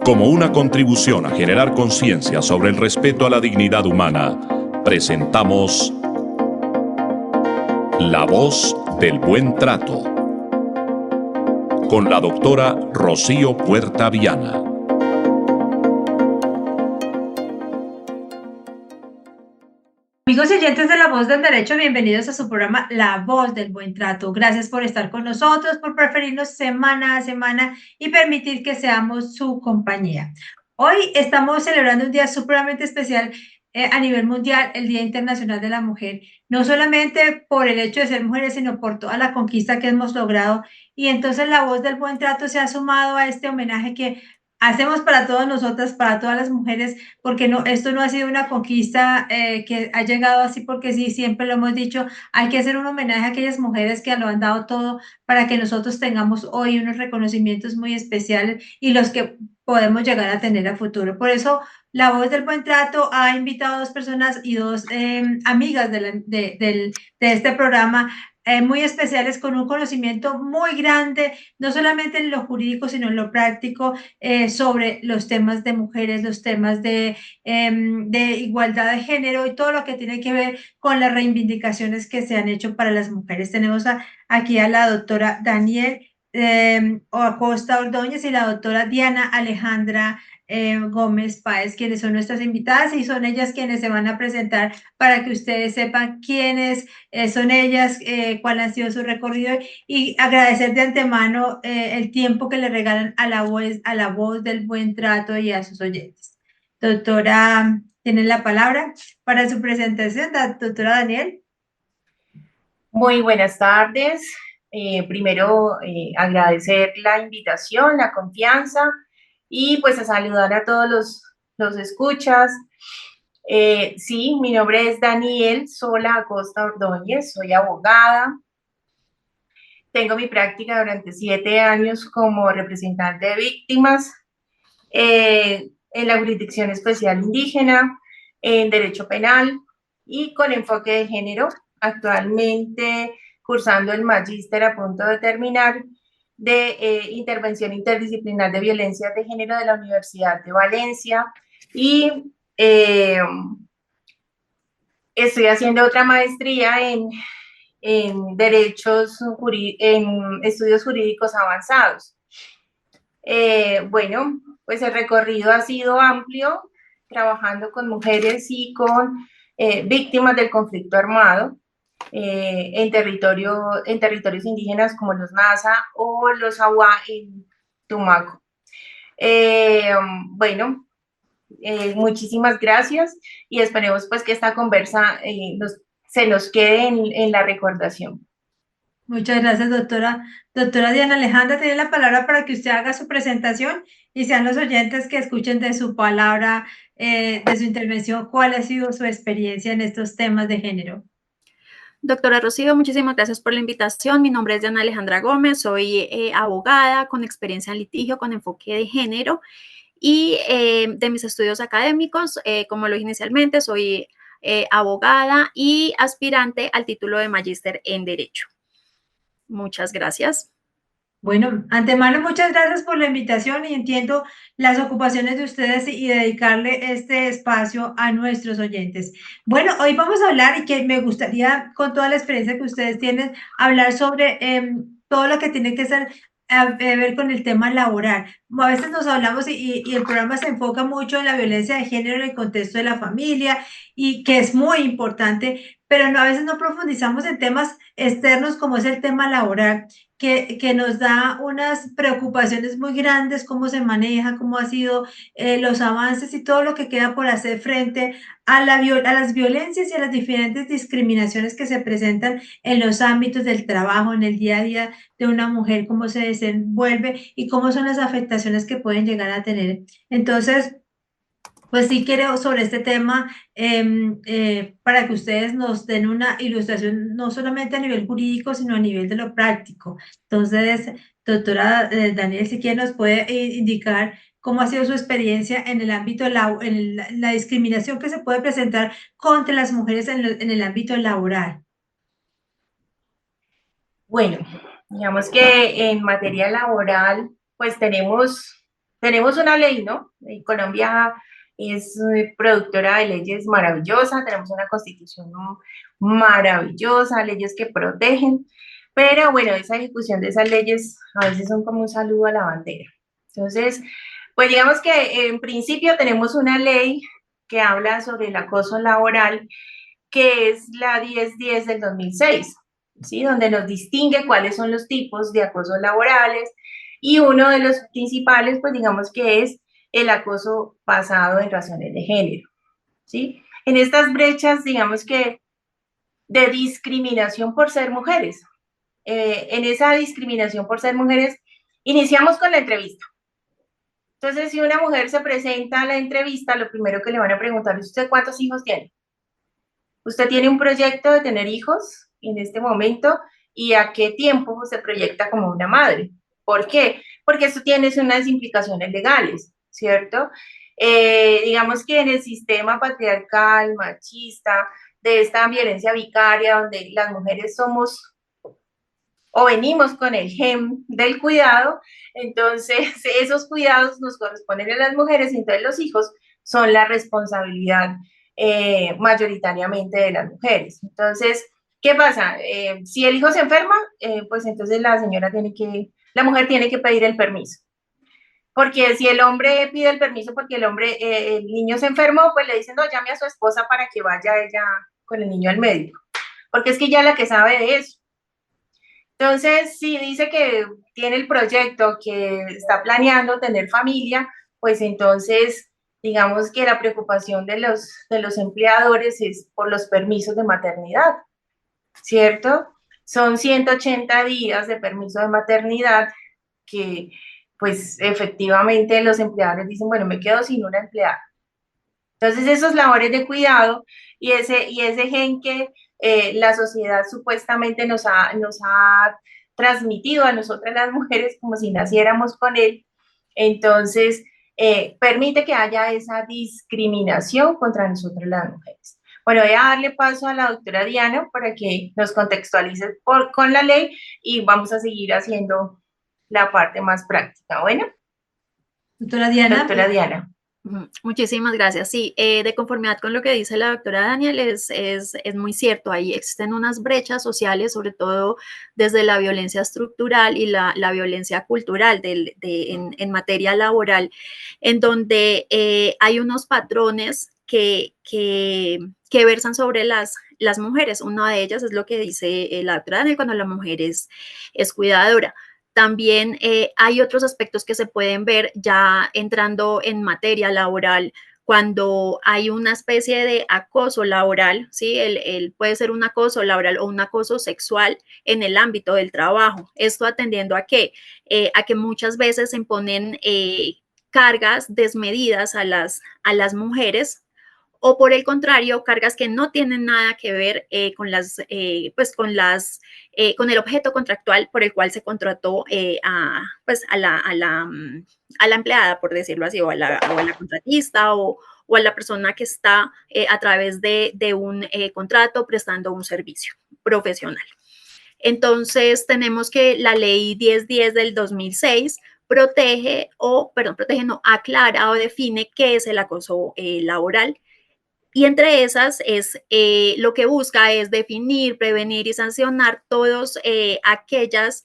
Como una contribución a generar conciencia sobre el respeto a la dignidad humana, presentamos La Voz del Buen Trato con la doctora Rocío Puerta Viana. Amigos y oyentes de La Voz del Derecho, bienvenidos a su programa La Voz del Buen Trato. Gracias por estar con nosotros, por preferirnos semana a semana y permitir que seamos su compañía. Hoy estamos celebrando un día supremamente especial a nivel mundial, el Día Internacional de la Mujer, no solamente por el hecho de ser mujeres, sino por toda la conquista que hemos logrado. Y entonces La Voz del Buen Trato se ha sumado a este homenaje que hacemos para todas nosotras, para todas las mujeres, porque no, esto no ha sido una conquista que ha llegado así porque sí, siempre lo hemos dicho, hay que hacer un homenaje a aquellas mujeres que lo han dado todo para que nosotros tengamos hoy unos reconocimientos muy especiales y los que podemos llegar a tener a futuro. Por eso, La Voz del Buen Trato ha invitado a dos personas y dos amigas de este programa muy especiales con un conocimiento muy grande, no solamente en lo jurídico, sino en lo práctico, sobre los temas de mujeres, los temas de igualdad de género y todo lo que tiene que ver con las reivindicaciones que se han hecho para las mujeres. Tenemos aquí a la doctora Daniel Acosta Ordóñez y la doctora Diana Alejandra Gómez Páez, quienes son nuestras invitadas y son ellas quienes se van a presentar para que ustedes sepan quiénes son ellas, cuál ha sido su recorrido y agradecer de antemano el tiempo que le regalan a la voz del buen trato y a sus oyentes. Doctora, tiene la palabra para su presentación, la doctora Daniel. Muy buenas tardes. Primero, agradecer la invitación, la confianza y pues a saludar a todos los escuchas. Sí, mi nombre es Daniel Sola Acosta Ordóñez, soy abogada. Tengo mi práctica durante 7 años como representante de víctimas en la Jurisdicción Especial Indígena, en Derecho Penal y con enfoque de género. Actualmente cursando el magíster a punto de terminar de Intervención Interdisciplinar de Violencias de Género de la Universidad de Valencia y estoy haciendo otra maestría en estudios jurídicos avanzados. Bueno, pues el recorrido ha sido amplio, trabajando con mujeres y con víctimas del conflicto armado en territorios indígenas como los Nasa o los Awá en Tumaco. Bueno, muchísimas gracias y esperemos pues que esta conversa se nos quede en la recordación. Muchas gracias, doctora. Doctora Diana Alejandra, tiene la palabra para que usted haga su presentación y sean los oyentes que escuchen de su palabra, de su intervención, cuál ha sido su experiencia en estos temas de género. Doctora Rocío, muchísimas gracias por la invitación. Mi nombre es Diana Alejandra Gómez, soy abogada con experiencia en litigio con enfoque de género y de mis estudios académicos, como lo dije inicialmente, soy abogada y aspirante al título de magíster en Derecho. Muchas gracias. Bueno, antemano, muchas gracias por la invitación y entiendo las ocupaciones de ustedes y dedicarle este espacio a nuestros oyentes. Bueno, hoy vamos a hablar y que me gustaría, con toda la experiencia que ustedes tienen, hablar sobre todo lo que tiene que ser a ver con el tema laboral. A veces nos hablamos y el programa se enfoca mucho en la violencia de género en el contexto de la familia y que es muy importante, pero a veces no profundizamos en temas externos como es el tema laboral que nos da unas preocupaciones muy grandes, cómo se maneja, cómo ha sido los avances y todo lo que queda por hacer frente a las violencias y a las diferentes discriminaciones que se presentan en los ámbitos del trabajo, en el día a día de una mujer, cómo se desenvuelve y cómo son las afectaciones que pueden llegar a tener. Entonces, pues sí quiero sobre este tema para que ustedes nos den una ilustración no solamente a nivel jurídico, sino a nivel de lo práctico. Entonces, doctora Daniel, si quiere nos puede indicar cómo ha sido su experiencia en el ámbito, la discriminación que se puede presentar contra las mujeres en el ámbito laboral. Bueno, digamos que en materia laboral, pues tenemos tenemos una ley, ¿no? Colombia es productora de leyes maravillosas, tenemos una constitución maravillosa, leyes que protegen, pero bueno, esa ejecución de esas leyes a veces son como un saludo a la bandera. Entonces, pues digamos que en principio tenemos una ley que habla sobre el acoso laboral, que es la 1010 del 2006, ¿sí? Donde nos distingue cuáles son los tipos de acosos laborales, y uno de los principales, pues digamos que es el acoso basado en razones de género, ¿sí? En estas brechas, digamos que de discriminación por ser mujeres, en esa discriminación por ser mujeres, iniciamos con la entrevista. Entonces, si una mujer se presenta a la entrevista, lo primero que le van a preguntar es: ¿usted cuántos hijos tiene? ¿Usted tiene un proyecto de tener hijos en este momento? ¿Y a qué tiempo se proyecta como una madre? ¿Por qué? Porque esto tiene unas implicaciones legales, ¿cierto? Digamos que en el sistema patriarcal, machista, de esta violencia vicaria, donde las mujeres somos o venimos con el gen del cuidado, entonces esos cuidados nos corresponden a las mujeres, y entonces los hijos son la responsabilidad mayoritariamente de las mujeres. Entonces, ¿qué pasa? Si el hijo se enferma, pues entonces la mujer tiene que pedir el permiso. Porque si el hombre pide el permiso porque el niño se enfermó, pues le dicen: no, llame a su esposa para que vaya ella con el niño al médico, porque es que ella es la que sabe de eso. Entonces, si dice que tiene el proyecto, que está planeando tener familia, pues entonces, digamos que la preocupación de los empleadores es por los permisos de maternidad, ¿cierto? Son 180 días de permiso de maternidad que, pues, efectivamente los empleadores dicen: bueno, me quedo sin una empleada. Entonces, esos labores de cuidado y ese gen que la sociedad supuestamente nos ha transmitido a nosotras las mujeres como si naciéramos con él, entonces permite que haya esa discriminación contra nosotras las mujeres. Bueno, voy a darle paso a la doctora Diana para que nos contextualice con la ley, y vamos a seguir haciendo la parte más práctica. Bueno, Doctora Diana. Doctora Diana. Muchísimas gracias. Sí, de conformidad con lo que dice la doctora Daniel, es muy cierto. Ahí existen unas brechas sociales, sobre todo desde la violencia estructural y la violencia cultural en materia laboral, en donde hay unos patrones que versan sobre las mujeres. Una de ellas es lo que dice la doctora Daniel, cuando la mujer es cuidadora. También hay otros aspectos que se pueden ver ya entrando en materia laboral, cuando hay una especie de acoso laboral, ¿sí? Puede ser un acoso laboral o un acoso sexual en el ámbito del trabajo. Esto atendiendo a qué? A que muchas veces se imponen cargas desmedidas a las mujeres, o por el contrario, cargas que no tienen nada que ver con el objeto contractual por el cual se contrató a la empleada, por decirlo así, o a la contratista, o a la persona que está a través de un contrato prestando un servicio profesional. Entonces, tenemos que la ley 1010 del 2006 aclara o define qué es el acoso laboral. Y entre esas lo que busca es definir, prevenir y sancionar todas aquellas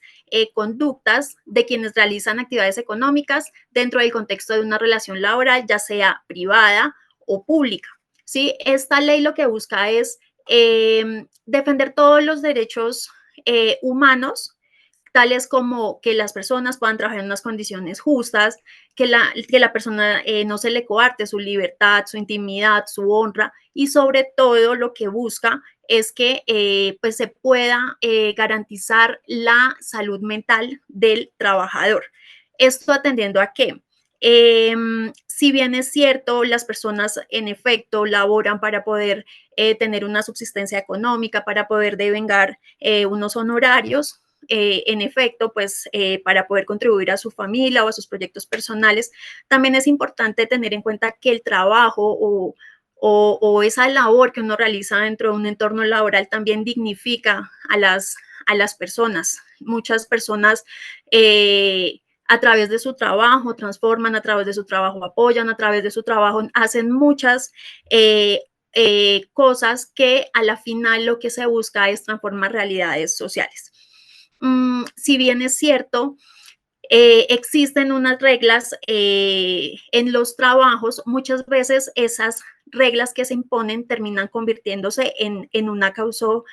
conductas de quienes realizan actividades económicas dentro del contexto de una relación laboral, ya sea privada o pública. ¿Sí? Esta ley lo que busca es defender todos los derechos humanos, tales como que las personas puedan trabajar en unas condiciones justas, que la persona no se le coarte su libertad, su intimidad, su honra, y sobre todo lo que busca es que pues se pueda garantizar la salud mental del trabajador. Esto atendiendo a qué. Si bien es cierto, las personas en efecto laboran para poder tener una subsistencia económica, para poder devengar unos honorarios, en efecto, pues para poder contribuir a su familia o a sus proyectos personales, también es importante tener en cuenta que el trabajo o esa labor que uno realiza dentro de un entorno laboral también dignifica a las personas. Muchas personas a través de su trabajo transforman, a través de su trabajo apoyan, a través de su trabajo hacen muchas cosas que a la final lo que se busca es transformar realidades sociales. Si bien es cierto, existen unas reglas en los trabajos, muchas veces esas reglas que se imponen terminan convirtiéndose en un acoso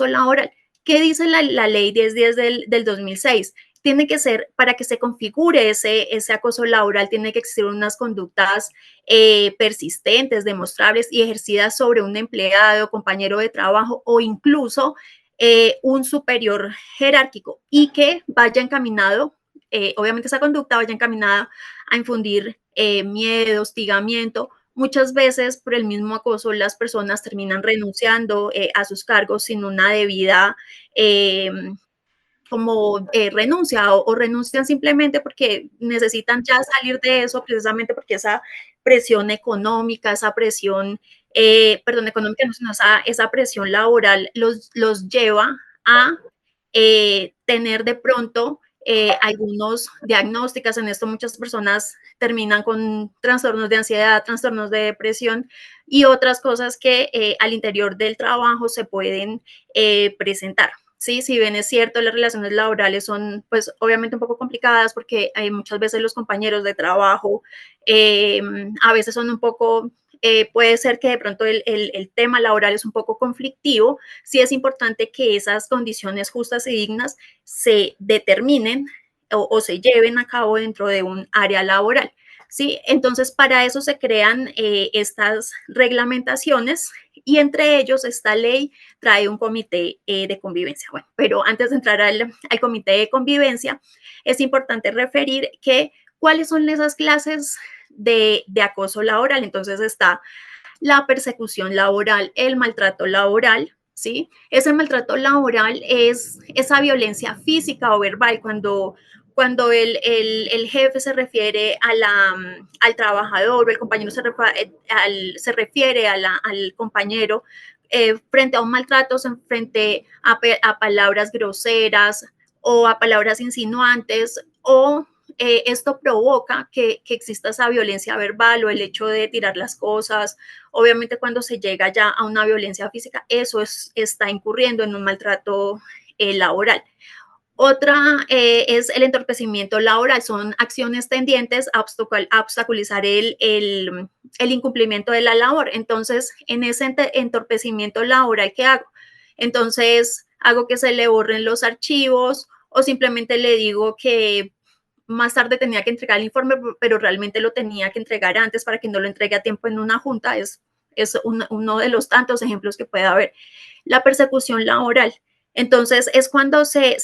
laboral. ¿Qué dice la ley 1010 del 2006? Tiene que ser, para que se configure ese acoso laboral, tiene que existir unas conductas persistentes, demostrables y ejercidas sobre un empleado, compañero de trabajo o incluso un superior jerárquico y que vaya encaminado, obviamente esa conducta vaya encaminada a infundir miedo, hostigamiento. Muchas veces por el mismo acoso las personas terminan renunciando a sus cargos sin una debida renuncia o renuncian simplemente porque necesitan ya salir de eso, precisamente porque esa presión económica, esa presión, económica no, sino esa presión laboral los lleva a tener de pronto algunos diagnósticos. En esto muchas personas terminan con trastornos de ansiedad, trastornos de depresión y otras cosas que al interior del trabajo se pueden presentar. Sí, si bien es cierto, las relaciones laborales son, pues, obviamente un poco complicadas porque hay muchas veces los compañeros de trabajo a veces son un poco, puede ser que de pronto el tema laboral es un poco conflictivo. Sí es importante que esas condiciones justas y dignas se determinen o se lleven a cabo dentro de un área laboral. ¿Sí? Entonces, para eso se crean estas reglamentaciones y entre ellos esta ley trae un comité de convivencia. Bueno, pero antes de entrar al comité de convivencia, es importante referir que cuáles son esas clases de acoso laboral. Entonces está la persecución laboral, el maltrato laboral, ¿sí? Ese maltrato laboral es esa violencia física o verbal cuando el jefe se refiere al trabajador o el compañero se refiere al compañero frente a un maltrato, frente a palabras groseras o a palabras insinuantes o esto provoca que exista esa violencia verbal o el hecho de tirar las cosas. Obviamente cuando se llega ya a una violencia física, eso está incurriendo en un maltrato laboral. Otra es el entorpecimiento laboral, son acciones tendientes a obstaculizar el incumplimiento de la labor. Entonces, en ese entorpecimiento laboral, ¿qué hago? Entonces, hago que se le borren los archivos o simplemente le digo que más tarde tenía que entregar el informe, pero realmente lo tenía que entregar antes para que no lo entregue a tiempo en una junta. Es uno de los tantos ejemplos que puede haber. La persecución laboral. Entonces, es cuando se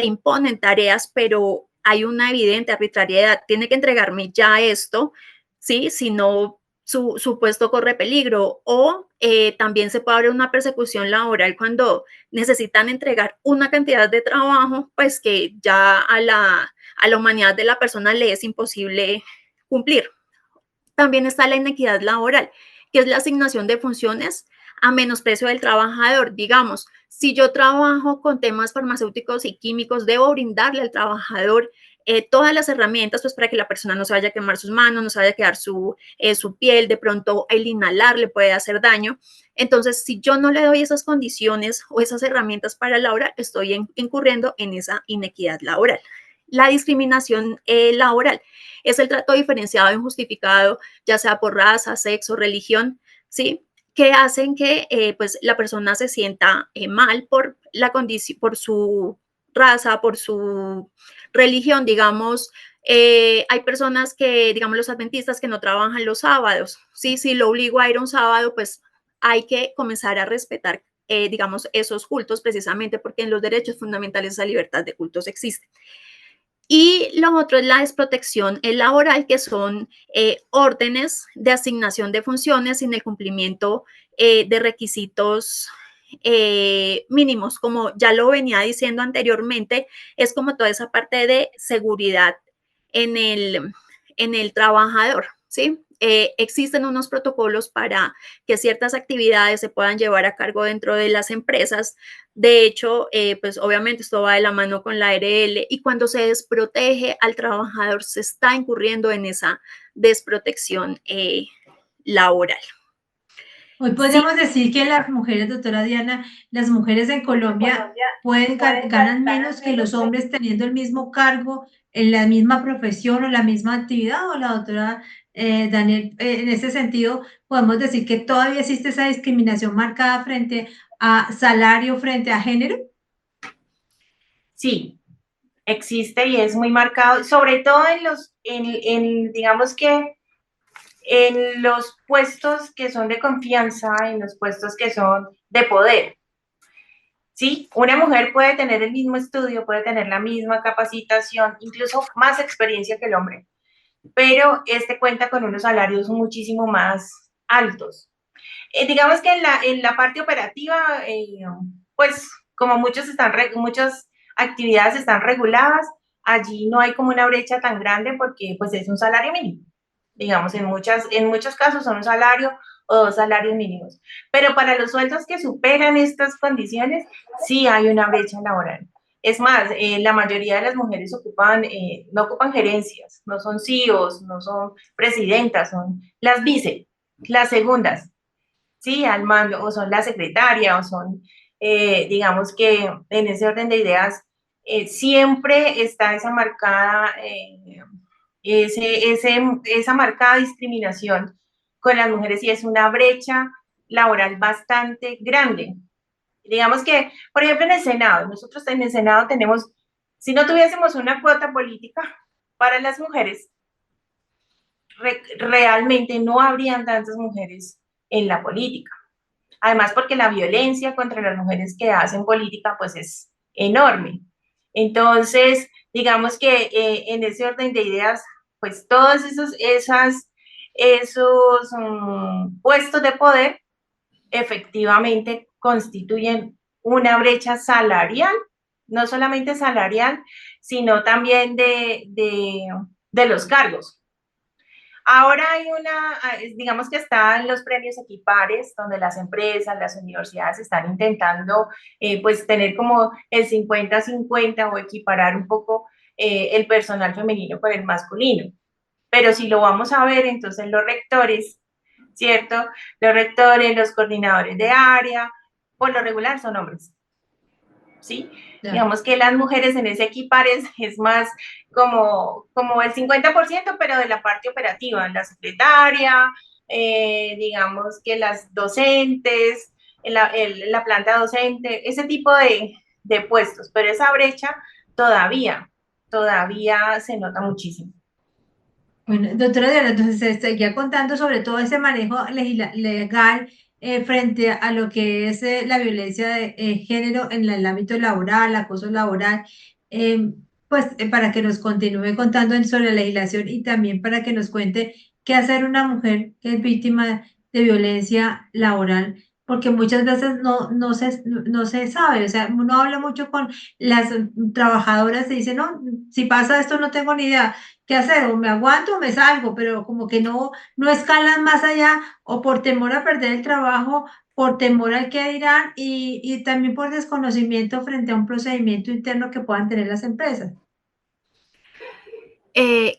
imponen tareas, pero hay una evidente arbitrariedad. Tiene que entregarme ya esto, ¿sí? Si no, su puesto corre peligro. O también se puede abrir una persecución laboral cuando necesitan entregar una cantidad de trabajo, pues que ya a la humanidad de la persona le es imposible cumplir. También está la inequidad laboral, que es la asignación de funciones a menosprecio del trabajador. Digamos, si yo trabajo con temas farmacéuticos y químicos, debo brindarle al trabajador todas las herramientas pues, para que la persona no se vaya a quemar sus manos, no se vaya a quedar su piel, de pronto el inhalar le puede hacer daño. Entonces, si yo no le doy esas condiciones o esas herramientas para laborar, estoy incurriendo en esa inequidad laboral. La discriminación laboral es el trato diferenciado e injustificado, ya sea por raza, sexo, religión, ¿sí? Que hacen que pues, la persona se sienta mal por la condición, por su raza, por su religión. Digamos, hay personas que, digamos, los adventistas que no trabajan los sábados, ¿sí? Si lo obligo a ir un sábado, pues hay que comenzar a respetar, digamos, esos cultos precisamente porque en los derechos fundamentales esa libertad de cultos existe. Y lo otro es la desprotección laboral, que son órdenes de asignación de funciones sin el cumplimiento de requisitos mínimos, como ya lo venía diciendo anteriormente, es como toda esa parte de seguridad en el trabajador, ¿sí? Existen unos protocolos para que ciertas actividades se puedan llevar a cargo dentro de las empresas. De hecho, pues obviamente esto va de la mano con la ARL y cuando se desprotege al trabajador se está incurriendo en esa desprotección laboral. Hoy podríamos decir que las mujeres, doctora Diana, las mujeres en Colombia ganan menos que los hombres teniendo el mismo cargo, en la misma profesión o la misma actividad, o la doctora Daniel, en ese sentido, podemos decir que todavía existe esa discriminación marcada frente a salario, frente a género. Sí, existe y es muy marcado, sobre todo digamos que en los puestos que son de confianza, en los puestos que son de poder. Sí, una mujer puede tener el mismo estudio, puede tener la misma capacitación, incluso más experiencia que el hombre, pero este cuenta con unos salarios muchísimo más altos. Digamos que en la parte operativa, pues como muchas actividades están reguladas, allí no hay como una brecha tan grande porque pues es un salario mínimo. Digamos, en muchos casos son un salario o 2 salarios mínimos. Pero para los sueldos que superan estas condiciones, sí hay una brecha laboral. Es más, la mayoría de las mujeres no ocupan gerencias, no son CEOs, no son presidentas, son las vice, las segundas, sí, al mando, o son la secretaria, o son, digamos que en ese orden de ideas, siempre está esa marcada, esa marcada discriminación con las mujeres y es una brecha laboral bastante grande. Digamos que, por ejemplo, en el Senado, nosotros en el Senado tenemos, si no tuviésemos una cuota política para las mujeres, realmente no habrían tantas mujeres en la política. Además, porque la violencia contra las mujeres que hacen política, pues es enorme. Entonces, digamos que en ese orden de ideas, pues todos esos puestos de poder efectivamente constituyen una brecha salarial, no solamente salarial, sino también de los cargos. Ahora digamos que están los premios equipares, donde las empresas, las universidades están intentando pues tener como el 50-50 o equiparar un poco el personal femenino con el masculino. Pero si lo vamos a ver, entonces los rectores, ¿cierto? Los rectores, los coordinadores de área, por lo regular son hombres, ¿sí? Yeah. Digamos que las mujeres en ese equipar es más como el 50%, pero de la parte operativa, la secretaria, digamos que las docentes, la planta docente, ese tipo de puestos, pero esa brecha todavía se nota muchísimo. Bueno, doctora Diana, entonces seguía contando sobre todo ese manejo legal frente a lo que es la violencia de género en el ámbito laboral, acoso laboral, para que nos continúe contando sobre la legislación y también para que nos cuente qué hacer una mujer que es víctima de violencia laboral, porque muchas veces no se sabe, o sea, uno habla mucho con las trabajadoras y dice, no, si pasa esto no tengo ni idea qué hacer, o me aguanto o me salgo, pero como que no escalan más allá, o por temor a perder el trabajo, por temor al que dirán, y también por desconocimiento frente a un procedimiento interno que puedan tener las empresas.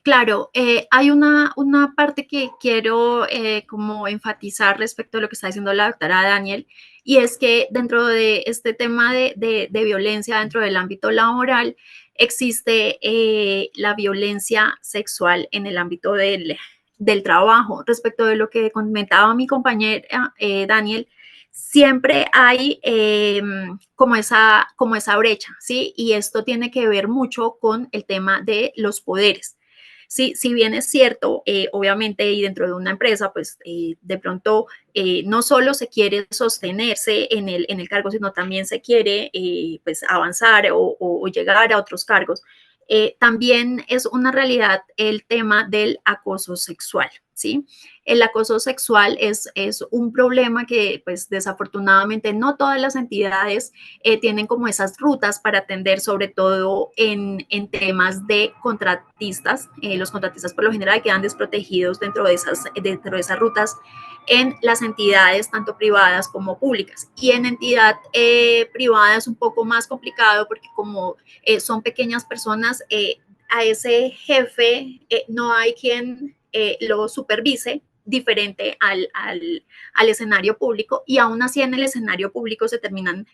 Claro, hay una parte que quiero como enfatizar respecto a lo que está diciendo la doctora Daniel, y es que dentro de este tema de violencia dentro del ámbito laboral, existe la violencia sexual en el ámbito del trabajo. Respecto de lo que comentaba mi compañera Daniel, siempre hay como esa brecha, ¿sí? Y esto tiene que ver mucho con el tema de los poderes. Sí, si bien es cierto, obviamente, y dentro de una empresa, pues de pronto no solo se quiere sostenerse en el cargo, sino también se quiere pues avanzar o llegar a otros cargos. También es una realidad el tema del acoso sexual, ¿sí? El acoso sexual es un problema que, pues, desafortunadamente no todas las entidades tienen como esas rutas para atender, sobre todo en temas de contratistas. Los contratistas por lo general quedan desprotegidos dentro de esas rutas en las entidades tanto privadas como públicas. Y en entidad privada es un poco más complicado porque como son pequeñas personas, a ese jefe no hay quien lo supervise, diferente al escenario público, y aún así en el escenario público se terminan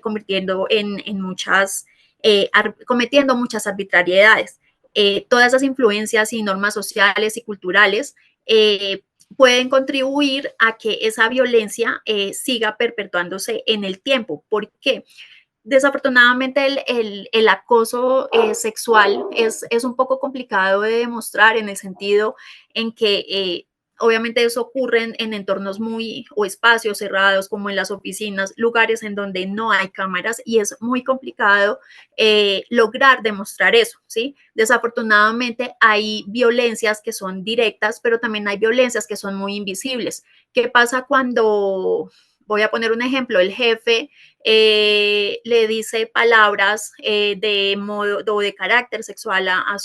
convirtiendo en muchas, cometiendo muchas arbitrariedades. Todas esas influencias y normas sociales y culturales pueden contribuir a que esa violencia siga perpetuándose en el tiempo. ¿Por qué? Desafortunadamente el acoso sexual es un poco complicado de demostrar en el sentido en que obviamente eso ocurre en entornos o espacios cerrados como en las oficinas, lugares en donde no hay cámaras y es muy complicado lograr demostrar eso, ¿sí? Desafortunadamente hay violencias que son directas, pero también hay violencias que son muy invisibles. ¿Qué pasa cuando, voy a poner un ejemplo, el jefe le dice palabras de modo o de carácter sexual a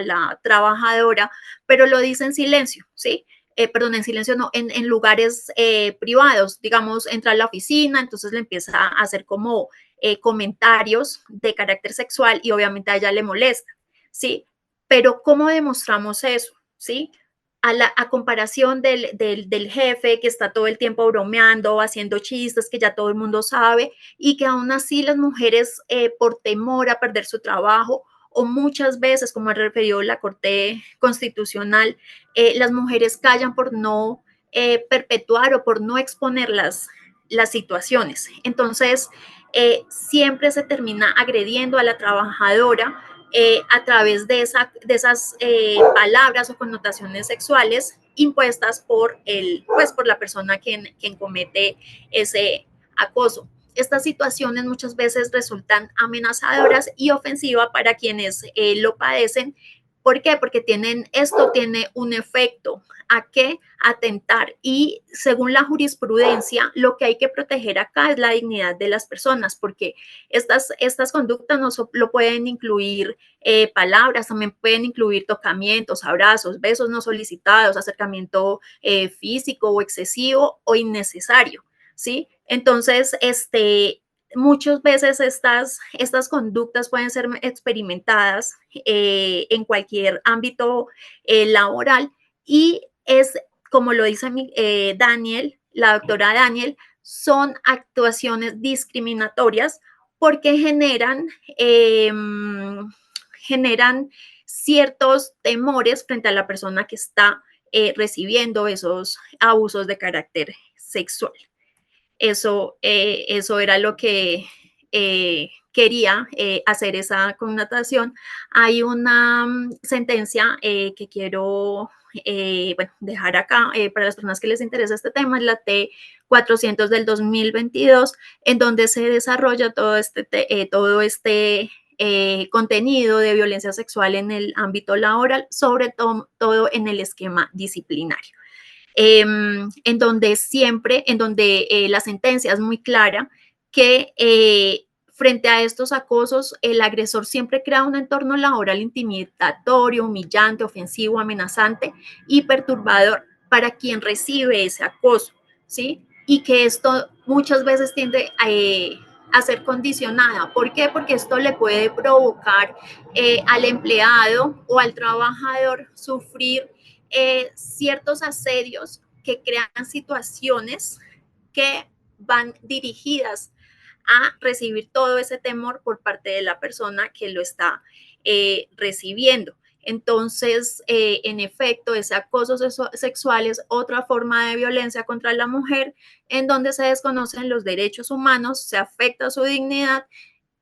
la trabajadora, pero lo dice en silencio, ¿sí? Perdón, en silencio no, en lugares privados, digamos, entra a la oficina, entonces le empieza a hacer como comentarios de carácter sexual y obviamente a ella le molesta, ¿sí? Pero ¿cómo demostramos eso? ¿Sí? A comparación del jefe que está todo el tiempo bromeando, haciendo chistes que ya todo el mundo sabe y que aún así las mujeres por temor a perder su trabajo o muchas veces, como ha referido la Corte Constitucional, las mujeres callan por no perpetuar o por no exponer las situaciones. Entonces, siempre se termina agrediendo a la trabajadora a través de esas palabras o connotaciones sexuales impuestas por la persona quien comete ese acoso. Estas situaciones muchas veces resultan amenazadoras y ofensivas para quienes lo padecen. ¿Por qué? Porque esto tiene un efecto a qué atentar y según la jurisprudencia lo que hay que proteger acá es la dignidad de las personas porque estas conductas no solo pueden incluir palabras, también pueden incluir tocamientos, abrazos, besos no solicitados, acercamiento físico o excesivo o innecesario, ¿sí? Entonces, muchas veces estas conductas pueden ser experimentadas en cualquier ámbito laboral y es, como lo dice Daniel, la doctora Daniel, son actuaciones discriminatorias porque generan ciertos temores frente a la persona que está recibiendo esos abusos de carácter sexual. Eso era lo que quería hacer esa connotación. Hay una sentencia que quiero dejar acá para las personas que les interesa este tema, es la T-400 del 2022, en donde se desarrolla todo este contenido de violencia sexual en el ámbito laboral, sobre todo en el esquema disciplinario. En donde la sentencia es muy clara que frente a estos acosos, el agresor siempre crea un entorno laboral intimidatorio, humillante, ofensivo, amenazante y perturbador para quien recibe ese acoso, ¿sí? Y que esto muchas veces tiende a ser condicionada. ¿Por qué? Porque esto le puede provocar al empleado o al trabajador sufrir ciertos asedios que crean situaciones que van dirigidas a recibir todo ese temor por parte de la persona que lo está recibiendo. Entonces, en efecto, ese acoso sexual es otra forma de violencia contra la mujer en donde se desconocen los derechos humanos, se afecta su dignidad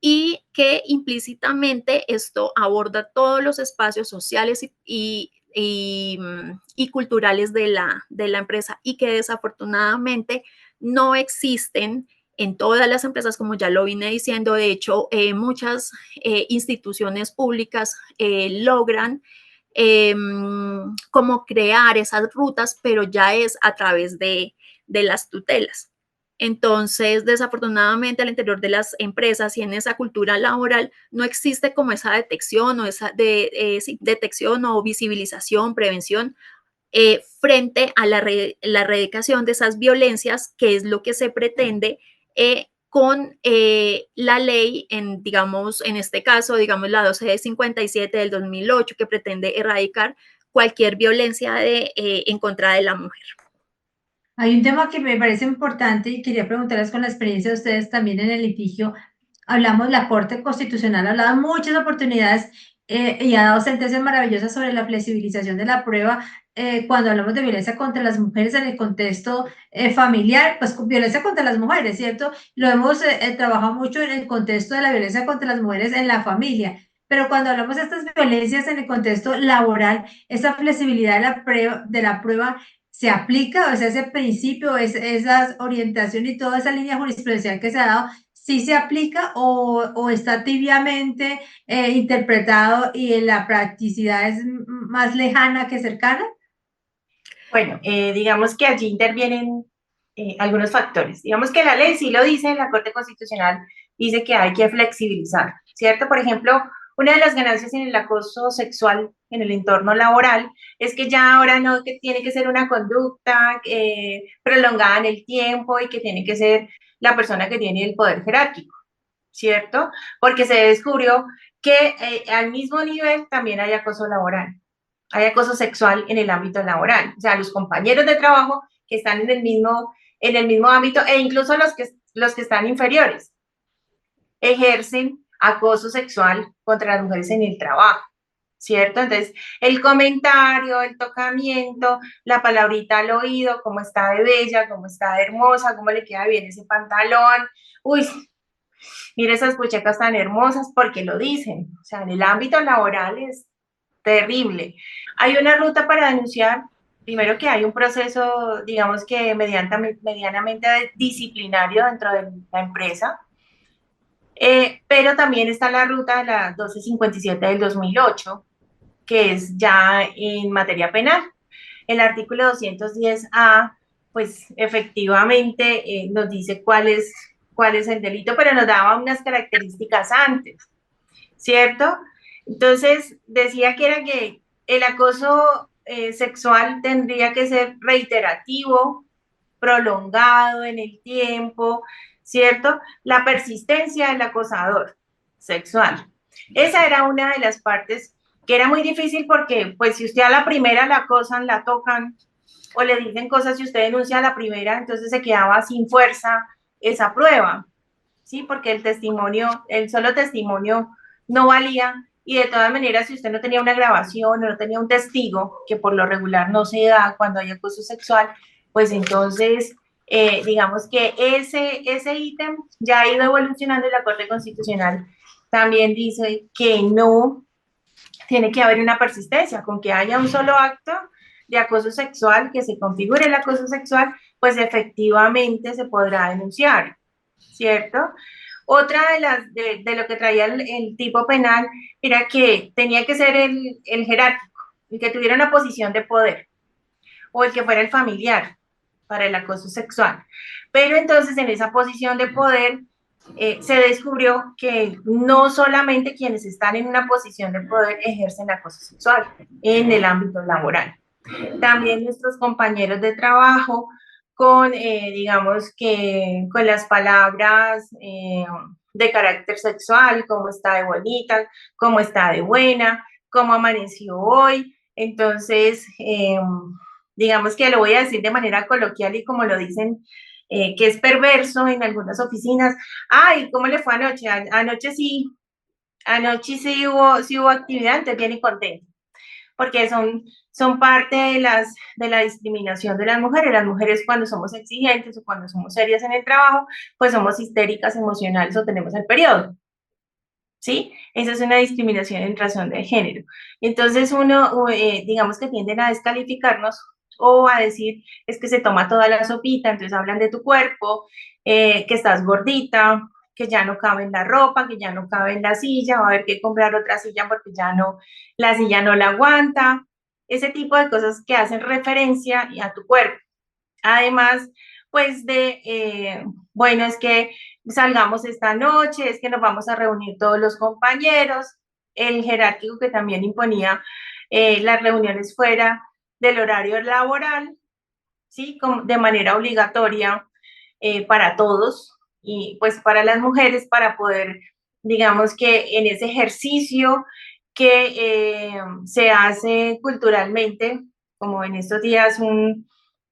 y que implícitamente esto aborda todos los espacios sociales y culturales de la empresa y que desafortunadamente no existen en todas las empresas, como ya lo vine diciendo. De hecho, muchas instituciones públicas logran como crear esas rutas, pero ya es a través de las tutelas. Entonces, desafortunadamente, al interior de las empresas y en esa cultura laboral no existe como esa detección o esa detección o visibilización, prevención frente a la erradicación de esas violencias, que es lo que se pretende con la ley, digamos, en este caso, digamos, la 1257 del 2008, que pretende erradicar cualquier violencia en contra de la mujer. Hay un tema que me parece importante y quería preguntarles con la experiencia de ustedes también en el litigio. Hablamos, la Corte Constitucional ha hablado en muchas oportunidades y ha dado sentencias maravillosas sobre la flexibilización de la prueba cuando hablamos de violencia contra las mujeres en el contexto familiar, pues violencia contra las mujeres, ¿cierto? Lo hemos trabajado mucho en el contexto de la violencia contra las mujeres en la familia, pero cuando hablamos de estas violencias en el contexto laboral, esa flexibilidad de la prueba se aplica, o sea, ese principio, esa orientación y toda esa línea jurisprudencial que se ha dado, sí se aplica o está tibiamente interpretado y en la practicidad es más lejana que cercana? Bueno, digamos que allí intervienen algunos factores. Digamos que la ley sí lo dice, la Corte Constitucional dice que hay que flexibilizar, ¿cierto? Por ejemplo, una de las ganancias en el acoso sexual en el entorno laboral es que ya ahora no que tiene que ser una conducta prolongada en el tiempo y que tiene que ser la persona que tiene el poder jerárquico, ¿cierto? Porque se descubrió que al mismo nivel también hay acoso laboral. Hay acoso sexual en el ámbito laboral, o sea, los compañeros de trabajo que están en el mismo ámbito e incluso los que están inferiores ejercen acoso sexual contra las mujeres en el trabajo, ¿cierto? Entonces, el comentario, el tocamiento, la palabrita al oído, cómo está de bella, cómo está de hermosa, cómo le queda bien ese pantalón, uy, mira esas puchecas tan hermosas, porque lo dicen, o sea, en el ámbito laboral es terrible. Hay una ruta para denunciar, primero que hay un proceso, digamos que medianamente disciplinario dentro de la empresa, pero también está la ruta de la 1257 del 2008, que es ya en materia penal. El artículo 210A, pues efectivamente nos dice cuál es el delito, pero nos daba unas características antes, ¿cierto? Entonces, decía que era que el acoso sexual tendría que ser reiterativo, prolongado en el tiempo, ¿cierto? La persistencia del acosador sexual. Esa era una de las partes que era muy difícil porque, pues, si usted a la primera la acosan, la tocan o le dicen cosas y usted denuncia a la primera, entonces se quedaba sin fuerza esa prueba, ¿sí? Porque el solo testimonio no valía y de todas maneras, si usted no tenía una grabación o no tenía un testigo, que por lo regular no se da cuando hay acoso sexual, pues entonces, digamos que ese ítem ya ha ido evolucionando y la Corte Constitucional también dice que no tiene que haber una persistencia, con que haya un solo acto de acoso sexual, que se configure el acoso sexual, pues efectivamente se podrá denunciar, ¿cierto? Otra de lo que traía el tipo penal era que tenía que ser el jerárquico, el que tuviera una posición de poder, o el que fuera el familiar para el acoso sexual. Pero entonces en esa posición de poder se descubrió que no solamente quienes están en una posición de poder ejercen acoso sexual en el ámbito laboral. También nuestros compañeros de trabajo con, digamos que, con las palabras de carácter sexual, cómo está de bonita, cómo está de buena, cómo amaneció hoy. Entonces, digamos que lo voy a decir de manera coloquial y como lo dicen, que es perverso en algunas oficinas. Ay, ¿cómo le fue anoche? Anoche sí hubo actividad, entonces viene contento, porque son parte de la discriminación de las mujeres. Las mujeres cuando somos exigentes o cuando somos serias en el trabajo, pues somos histéricas emocionales o tenemos el periodo, ¿sí? Esa es una discriminación en razón de género. Entonces digamos que tienden a descalificarnos o a decir, es que se toma toda la sopita, entonces hablan de tu cuerpo, que estás gordita, que ya no cabe en la ropa, que ya no cabe en la silla, va a haber que comprar otra silla porque ya no, la silla no la aguanta. ese tipo de cosas que hacen referencia a tu cuerpo. Además, pues bueno, es que salgamos esta noche, es que nos vamos a reunir todos los compañeros, el jerárquico que también imponía las reuniones fuera del horario laboral, ¿sí? De manera obligatoria para todos y pues para las mujeres para poder, digamos que en ese ejercicio que se hace culturalmente, como en estos días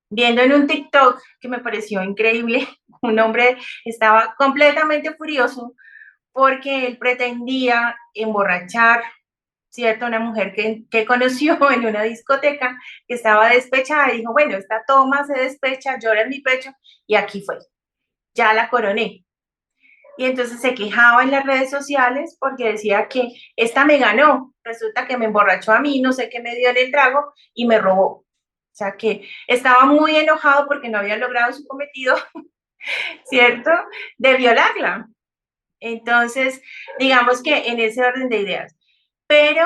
viendo en un TikTok que me pareció increíble, un hombre estaba completamente furioso porque él pretendía emborrachar, ¿cierto? Una mujer que conoció en una discoteca que estaba despechada y dijo, bueno, esta toma se despecha, llora en mi pecho y aquí fue, ya la coroné. Y entonces se quejaba en las redes sociales porque decía que esta me ganó, resulta que me emborrachó a mí, no sé qué me dio en el trago y me robó. O sea que estaba muy enojado porque no había logrado su cometido, ¿cierto? De violarla. Entonces, digamos que en ese orden de ideas. Pero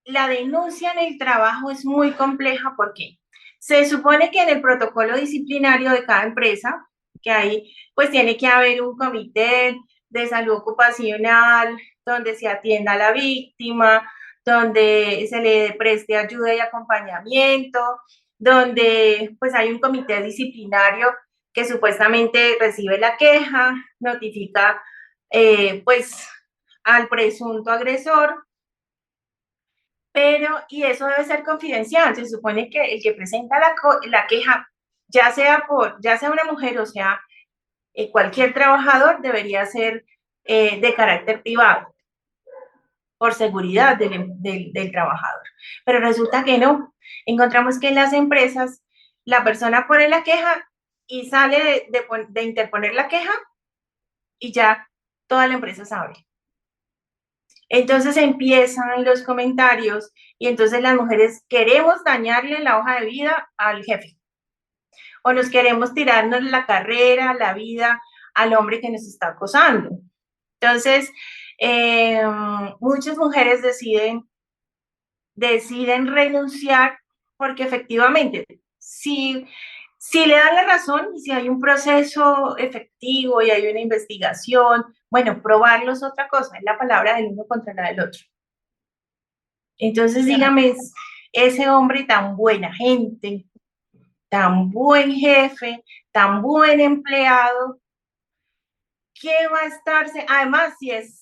la denuncia en el trabajo es muy compleja porque se supone que en el protocolo disciplinario de cada empresa, que ahí pues tiene que haber un comité de salud ocupacional donde se atienda a la víctima, donde se le preste ayuda y acompañamiento, donde pues hay un comité disciplinario que supuestamente recibe la queja, notifica pues al presunto agresor, pero, y eso debe ser confidencial, se supone que el que presenta la queja, ya sea una mujer o sea cualquier trabajador, debería ser de carácter privado, por seguridad del trabajador. Pero resulta que no, encontramos que en las empresas la persona pone la queja y sale de interponer la queja y ya toda la empresa sabe. Entonces empiezan los comentarios y entonces las mujeres queremos dañarle la hoja de vida al jefe o nos queremos tirarnos la carrera, la vida al hombre que nos está acosando. Entonces, muchas mujeres deciden renunciar porque efectivamente, si le dan la razón y si hay un proceso efectivo y hay una investigación, bueno, probarlo es otra cosa, es la palabra del uno contra la del otro. Entonces, dígame, ese hombre tan buena gente, tan buen jefe, tan buen empleado, ¿qué va a estarse? Además,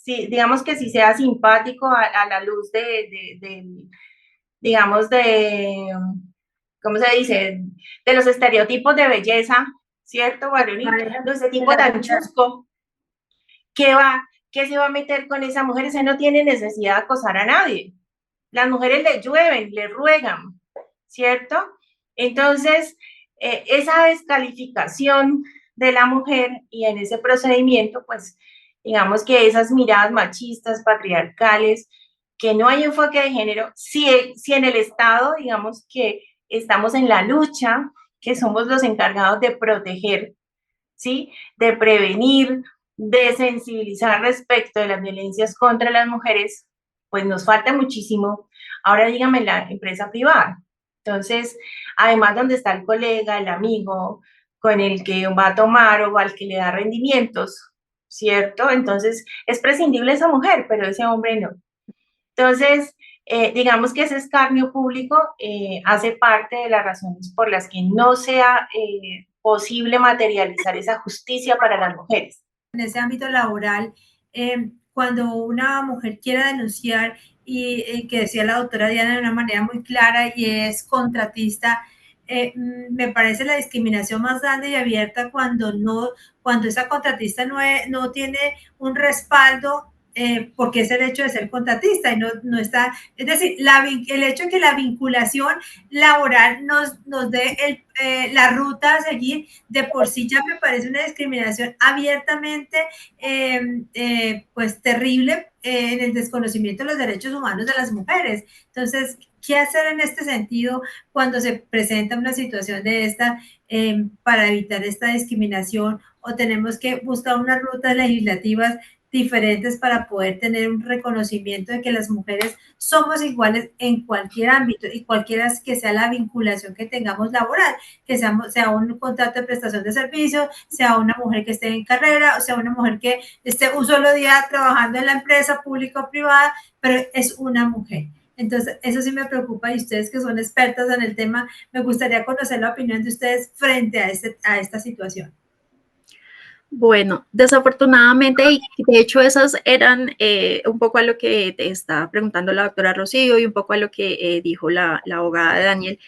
digamos que si sea simpático a la luz digamos, ¿cómo se dice? De los estereotipos de belleza, ¿cierto, varonil? De ese tipo tan chusco, ¿qué se va a meter con esa mujer? Ese no tiene necesidad de acosar a nadie. Las mujeres le llueven, le ruegan, ¿cierto? Entonces, esa descalificación de la mujer y en ese procedimiento, pues, digamos que esas miradas machistas, patriarcales, que no hay enfoque de género, si en el Estado, digamos que estamos en la lucha, que somos los encargados de proteger, ¿sí? De prevenir, de sensibilizar respecto de las violencias contra las mujeres, pues nos falta muchísimo. Ahora dígame la empresa privada. Entonces, además donde está el colega, el amigo con el que va a tomar o al que le da rendimientos, ¿cierto? Entonces, es prescindible esa mujer, pero ese hombre no. Entonces, digamos que ese escarnio público hace parte de las razones por las que no sea posible materializar esa justicia para las mujeres. En ese ámbito laboral, cuando una mujer quiere denunciar y que decía la doctora Diana de una manera muy clara y es contratista, me parece la discriminación más grande y abierta cuando esa contratista no tiene un respaldo porque es el hecho de ser contratista y no está, es decir, el hecho de que la vinculación laboral nos dé la ruta a seguir, de por sí ya me parece una discriminación abiertamente pues terrible en el desconocimiento de los derechos humanos de las mujeres. Entonces, ¿qué hacer en este sentido cuando se presenta una situación de esta para evitar esta discriminación? O tenemos que buscar unas rutas legislativas diferentes para poder tener un reconocimiento de que las mujeres somos iguales en cualquier ámbito y cualquiera que sea la vinculación que tengamos laboral, que sea un contrato de prestación de servicios, sea una mujer que esté en carrera, o sea una mujer que esté un solo día trabajando en la empresa pública o privada, pero es una mujer. Entonces, eso sí me preocupa y ustedes que son expertas en el tema, me gustaría conocer la opinión de ustedes frente a esta situación. Bueno, desafortunadamente, y de hecho esas eran un poco a lo que te estaba preguntando la doctora Rocío y un poco a lo que dijo la abogada Daniel.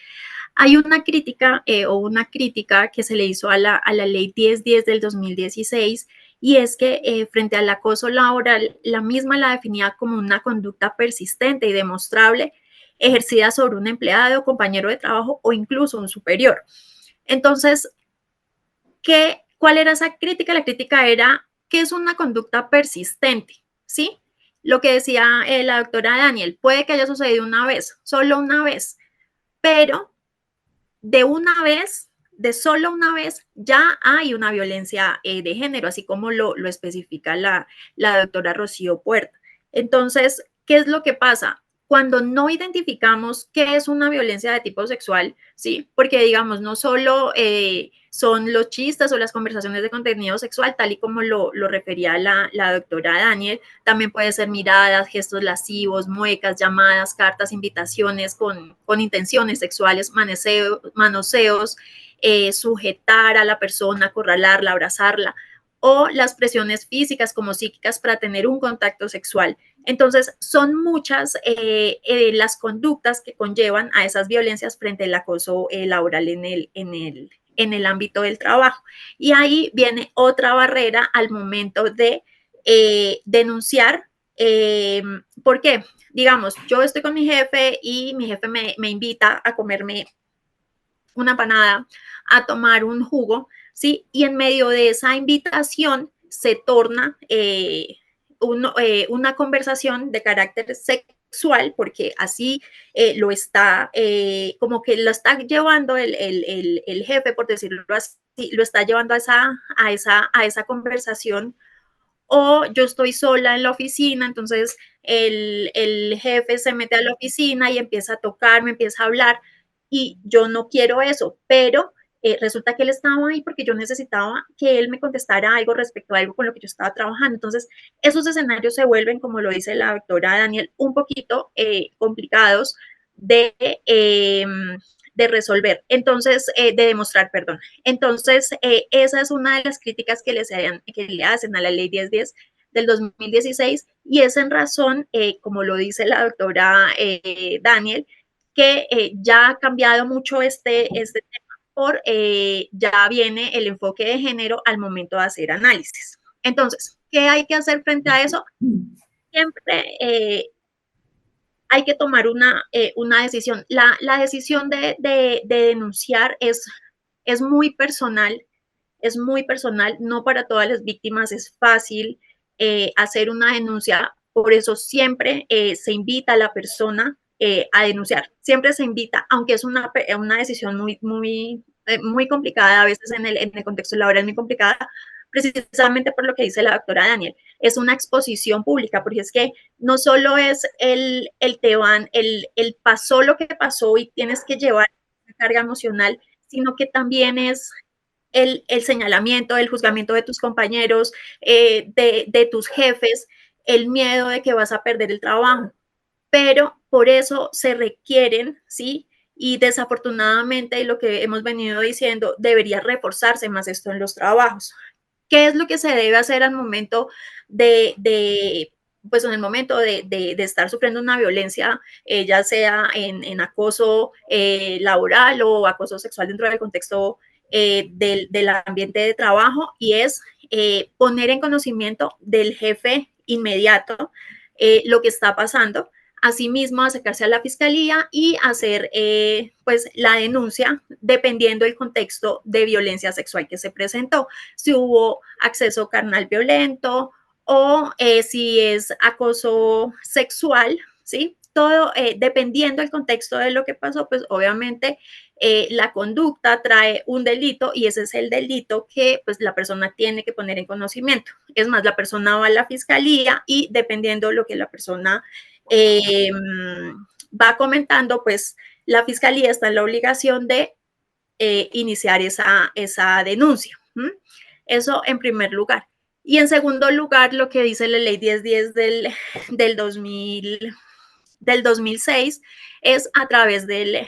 Hay una crítica una crítica que se le hizo a la ley 1010 del 2016 y es que frente al acoso laboral, la misma la definía como una conducta persistente y demostrable ejercida sobre un empleado, compañero de trabajo o incluso un superior. Entonces, ¿cuál era esa crítica? La crítica era que es una conducta persistente, ¿sí? Lo que decía la doctora Daniel, puede que haya sucedido una vez, solo una vez, pero de solo una vez, ya hay una violencia de género, así como lo especifica la doctora Rocío Puerta. Entonces, ¿qué es lo que pasa? Cuando no identificamos qué es una violencia de tipo sexual, ¿sí? Porque, digamos, no solo son los chistes o las conversaciones de contenido sexual, tal y como lo refería la doctora Daniel, también puede ser miradas, gestos lascivos, muecas, llamadas, cartas, invitaciones con intenciones sexuales, manoseos, sujetar a la persona, acorralarla, abrazarla, o las presiones físicas como psíquicas para tener un contacto sexual. Entonces, son muchas las conductas que conllevan a esas violencias frente al acoso laboral en el ámbito del trabajo. Y ahí viene otra barrera al momento de denunciar. ¿Por qué? Digamos, yo estoy con mi jefe y mi jefe me invita a comerme una empanada, a tomar un jugo, ¿sí? Y en medio de esa invitación se torna una conversación de carácter sexual, porque así lo está, como que lo está llevando el jefe, por decirlo así, lo está llevando a esa conversación. O yo estoy sola en la oficina, entonces el jefe se mete a la oficina y empieza a tocar, me empieza a hablar, y yo no quiero eso, pero resulta que él estaba ahí porque yo necesitaba que él me contestara algo respecto a algo con lo que yo estaba trabajando. Entonces, esos escenarios se vuelven, como lo dice la doctora Daniel, un poquito complicados de, eh, de resolver, entonces, de demostrar, perdón. Entonces, esa es una de las críticas que le hacen a la ley 1010 del 2016 y es en razón, como lo dice la doctora Daniel, que ya ha cambiado mucho este tema por ya viene el enfoque de género al momento de hacer análisis. Entonces, ¿qué hay que hacer frente a eso? Siempre hay que tomar una decisión. La decisión de denunciar es muy personal, no para todas las víctimas es fácil hacer una denuncia, por eso siempre se invita a la persona a denunciar, siempre se invita, aunque es una decisión muy complicada, a veces en el contexto laboral muy complicada, precisamente por lo que dice la doctora Daniel, es una exposición pública, porque es que no solo es el te van, el pasó lo que pasó y tienes que llevar una carga emocional, sino que también es el señalamiento, el juzgamiento de tus compañeros, de tus jefes, el miedo de que vas a perder el trabajo. Pero por eso se requieren, ¿sí? Y desafortunadamente, y lo que hemos venido diciendo, debería reforzarse más esto en los trabajos. ¿Qué es lo que se debe hacer al momento pues en el momento de estar sufriendo una violencia, ya sea en acoso laboral o acoso sexual dentro del contexto del ambiente de trabajo? Y es poner en conocimiento del jefe inmediato lo que está pasando. Asimismo, acercarse a la fiscalía y hacer pues la denuncia dependiendo del contexto de violencia sexual que se presentó. Si hubo acceso carnal violento o si es acoso sexual, ¿sí? todo, dependiendo del contexto de lo que pasó, pues obviamente la conducta trae un delito y ese es el delito que pues la persona tiene que poner en conocimiento. Es más, la persona va a la fiscalía y dependiendo de lo que la persona va comentando, pues la fiscalía está en la obligación de iniciar esa denuncia. Eso en primer lugar. Y en segundo lugar, lo que dice la ley 1010 del 2006 es a través del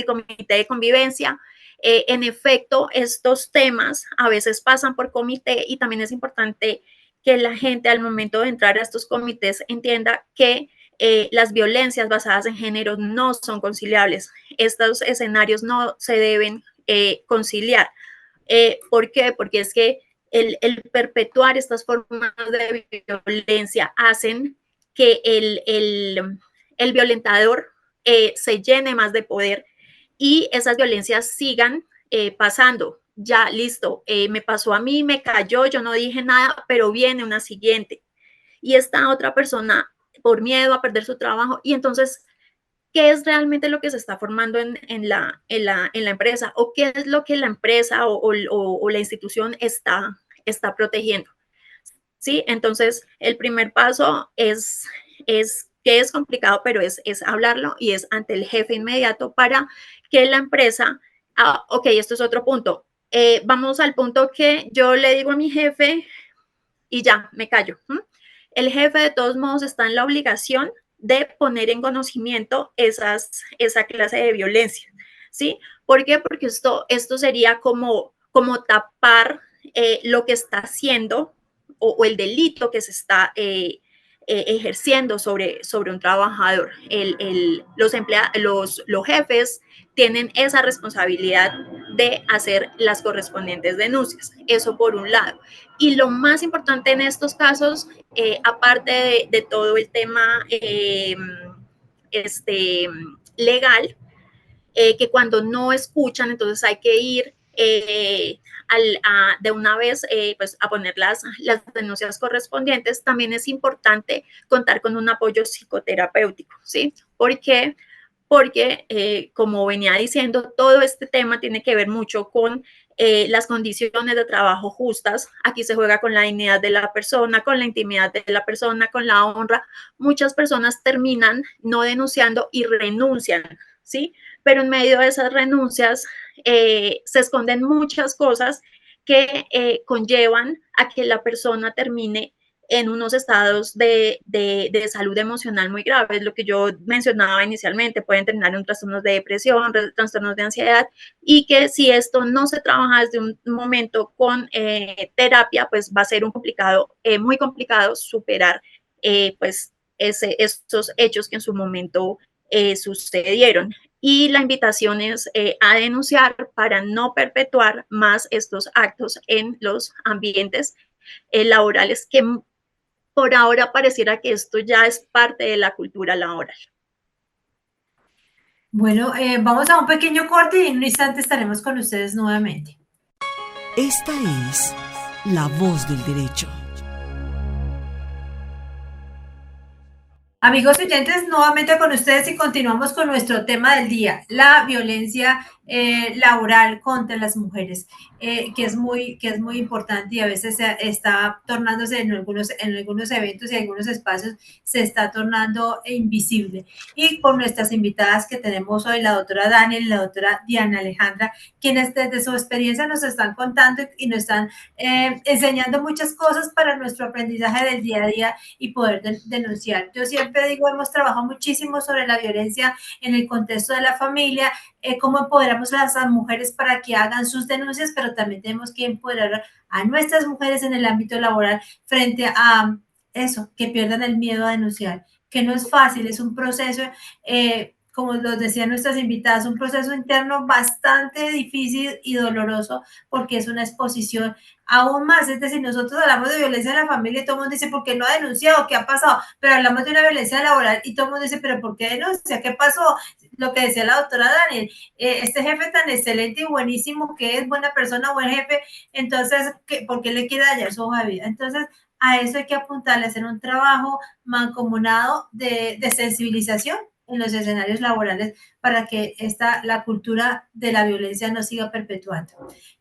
comité de convivencia. En efecto, estos temas a veces pasan por comité y también es importante que la gente al momento de entrar a estos comités entienda que las violencias basadas en género no son conciliables. Estos escenarios no se deben conciliar. ¿Por qué? Porque es que el perpetuar estas formas de violencia hacen que el violentador se llene más de poder y esas violencias sigan pasando. Ya, listo, me pasó a mí, me cayó, yo no dije nada, pero viene una siguiente. Y esta otra persona, por miedo a perder su trabajo, y entonces, ¿qué es realmente lo que se está formando en la empresa? ¿O qué es lo que la empresa o la institución está protegiendo? ¿Sí? Entonces, el primer paso es que es complicado, pero es hablarlo y es ante el jefe inmediato para que la empresa, ok, esto es otro punto. Vamos al punto que yo le digo a mi jefe y ya, me callo. El jefe de todos modos está en la obligación de poner en conocimiento esa clase de violencia, ¿sí? ¿Por qué? Porque esto sería como tapar lo que está haciendo o el delito que se está ejerciendo sobre un trabajador. Los jefes tienen esa responsabilidad de hacer las correspondientes denuncias. Eso por un lado. Y lo más importante en estos casos, aparte de todo el tema legal, que cuando no escuchan, entonces hay que ir de una vez pues a poner las denuncias correspondientes. También es importante contar con un apoyo psicoterapéutico, ¿sí? ¿Por qué? Porque, como venía diciendo, todo este tema tiene que ver mucho con las condiciones de trabajo justas. Aquí se juega con la dignidad de la persona, con la intimidad de la persona, con la honra. Muchas personas terminan no denunciando y renuncian, ¿sí? Pero en medio de esas renuncias se esconden muchas cosas que conllevan a que la persona termine en unos estados de salud emocional muy graves, lo que yo mencionaba inicialmente, pueden terminar en trastornos de depresión, trastornos de ansiedad, y que si esto no se trabaja desde un momento con terapia, pues va a ser muy complicado superar pues estos hechos que en su momento sucedieron. Y la invitación es a denunciar para no perpetuar más estos actos en los ambientes laborales que por ahora pareciera que esto ya es parte de la cultura laboral. Bueno, vamos a un pequeño corte y en un instante estaremos con ustedes nuevamente. Esta es La Voz del Derecho. Amigos oyentes, nuevamente con ustedes y continuamos con nuestro tema del día, la violencia laboral contra las mujeres, que es muy importante y a veces se está tornándose en algunos eventos y algunos espacios se está tornando invisible. Y con nuestras invitadas que tenemos hoy, la doctora Daniel y la doctora Diana Alejandra, quienes desde su experiencia nos están contando y nos están enseñando muchas cosas para nuestro aprendizaje del día a día y poder denunciar. Yo siempre digo, hemos trabajado muchísimo sobre la violencia en el contexto de la familia, cómo empoderamos a las mujeres para que hagan sus denuncias, pero también tenemos que empoderar a nuestras mujeres en el ámbito laboral frente a eso, que pierdan el miedo a denunciar, que no es fácil, es un proceso, como lo decían nuestras invitadas, un proceso interno bastante difícil y doloroso porque es una exposición aún más. Es decir, nosotros hablamos de violencia en la familia y todo el mundo dice, ¿por qué no ha denunciado? ¿Qué ha pasado? Pero hablamos de una violencia laboral y todo el mundo dice, ¿pero por qué denuncia? ¿Qué pasó? Lo que decía la doctora Daniel, este jefe tan excelente y buenísimo que es buena persona, buen jefe, entonces, ¿por qué le quiere dañar su hoja de vida? Entonces, a eso hay que apuntarle a hacer un trabajo mancomunado de sensibilización en los escenarios laborales para que la cultura de la violencia no siga perpetuando.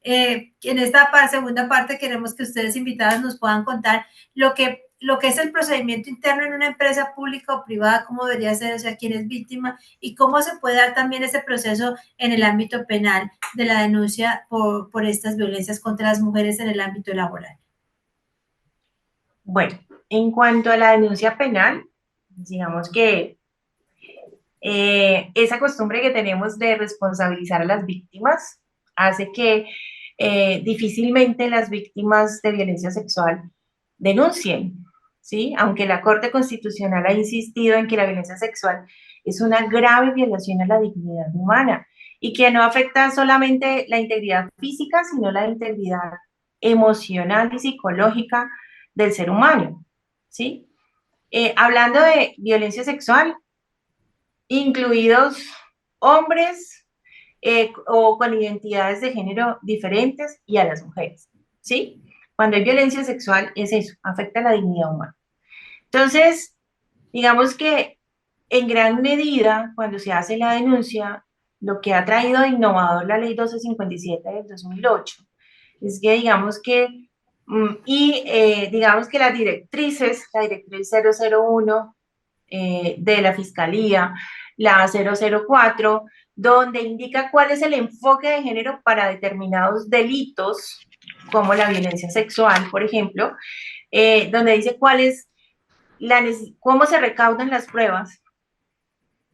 En esta segunda parte queremos que ustedes invitadas nos puedan contar lo que es el procedimiento interno en una empresa pública o privada, cómo debería ser, o sea, quién es víctima y cómo se puede dar también ese proceso en el ámbito penal de la denuncia por estas violencias contra las mujeres en el ámbito laboral. Bueno, en cuanto a la denuncia penal, digamos que esa costumbre que tenemos de responsabilizar a las víctimas hace que difícilmente las víctimas de violencia sexual denuncien, ¿sí? Aunque la Corte Constitucional ha insistido en que la violencia sexual es una grave violación a la dignidad humana y que no afecta solamente la integridad física, sino la integridad emocional y psicológica del ser humano, ¿sí? Hablando de violencia sexual, incluidos hombres o con identidades de género diferentes y a las mujeres, ¿sí? Cuando hay violencia sexual es eso, afecta a la dignidad humana. Entonces, digamos que en gran medida, cuando se hace la denuncia, lo que ha traído de innovador la ley 1257 del 2008 es que digamos que, digamos que las directrices, la directriz 001 de la Fiscalía, la 004, donde indica cuál es el enfoque de género para determinados delitos, como la violencia sexual, por ejemplo, donde dice cuál es cómo se recaudan las pruebas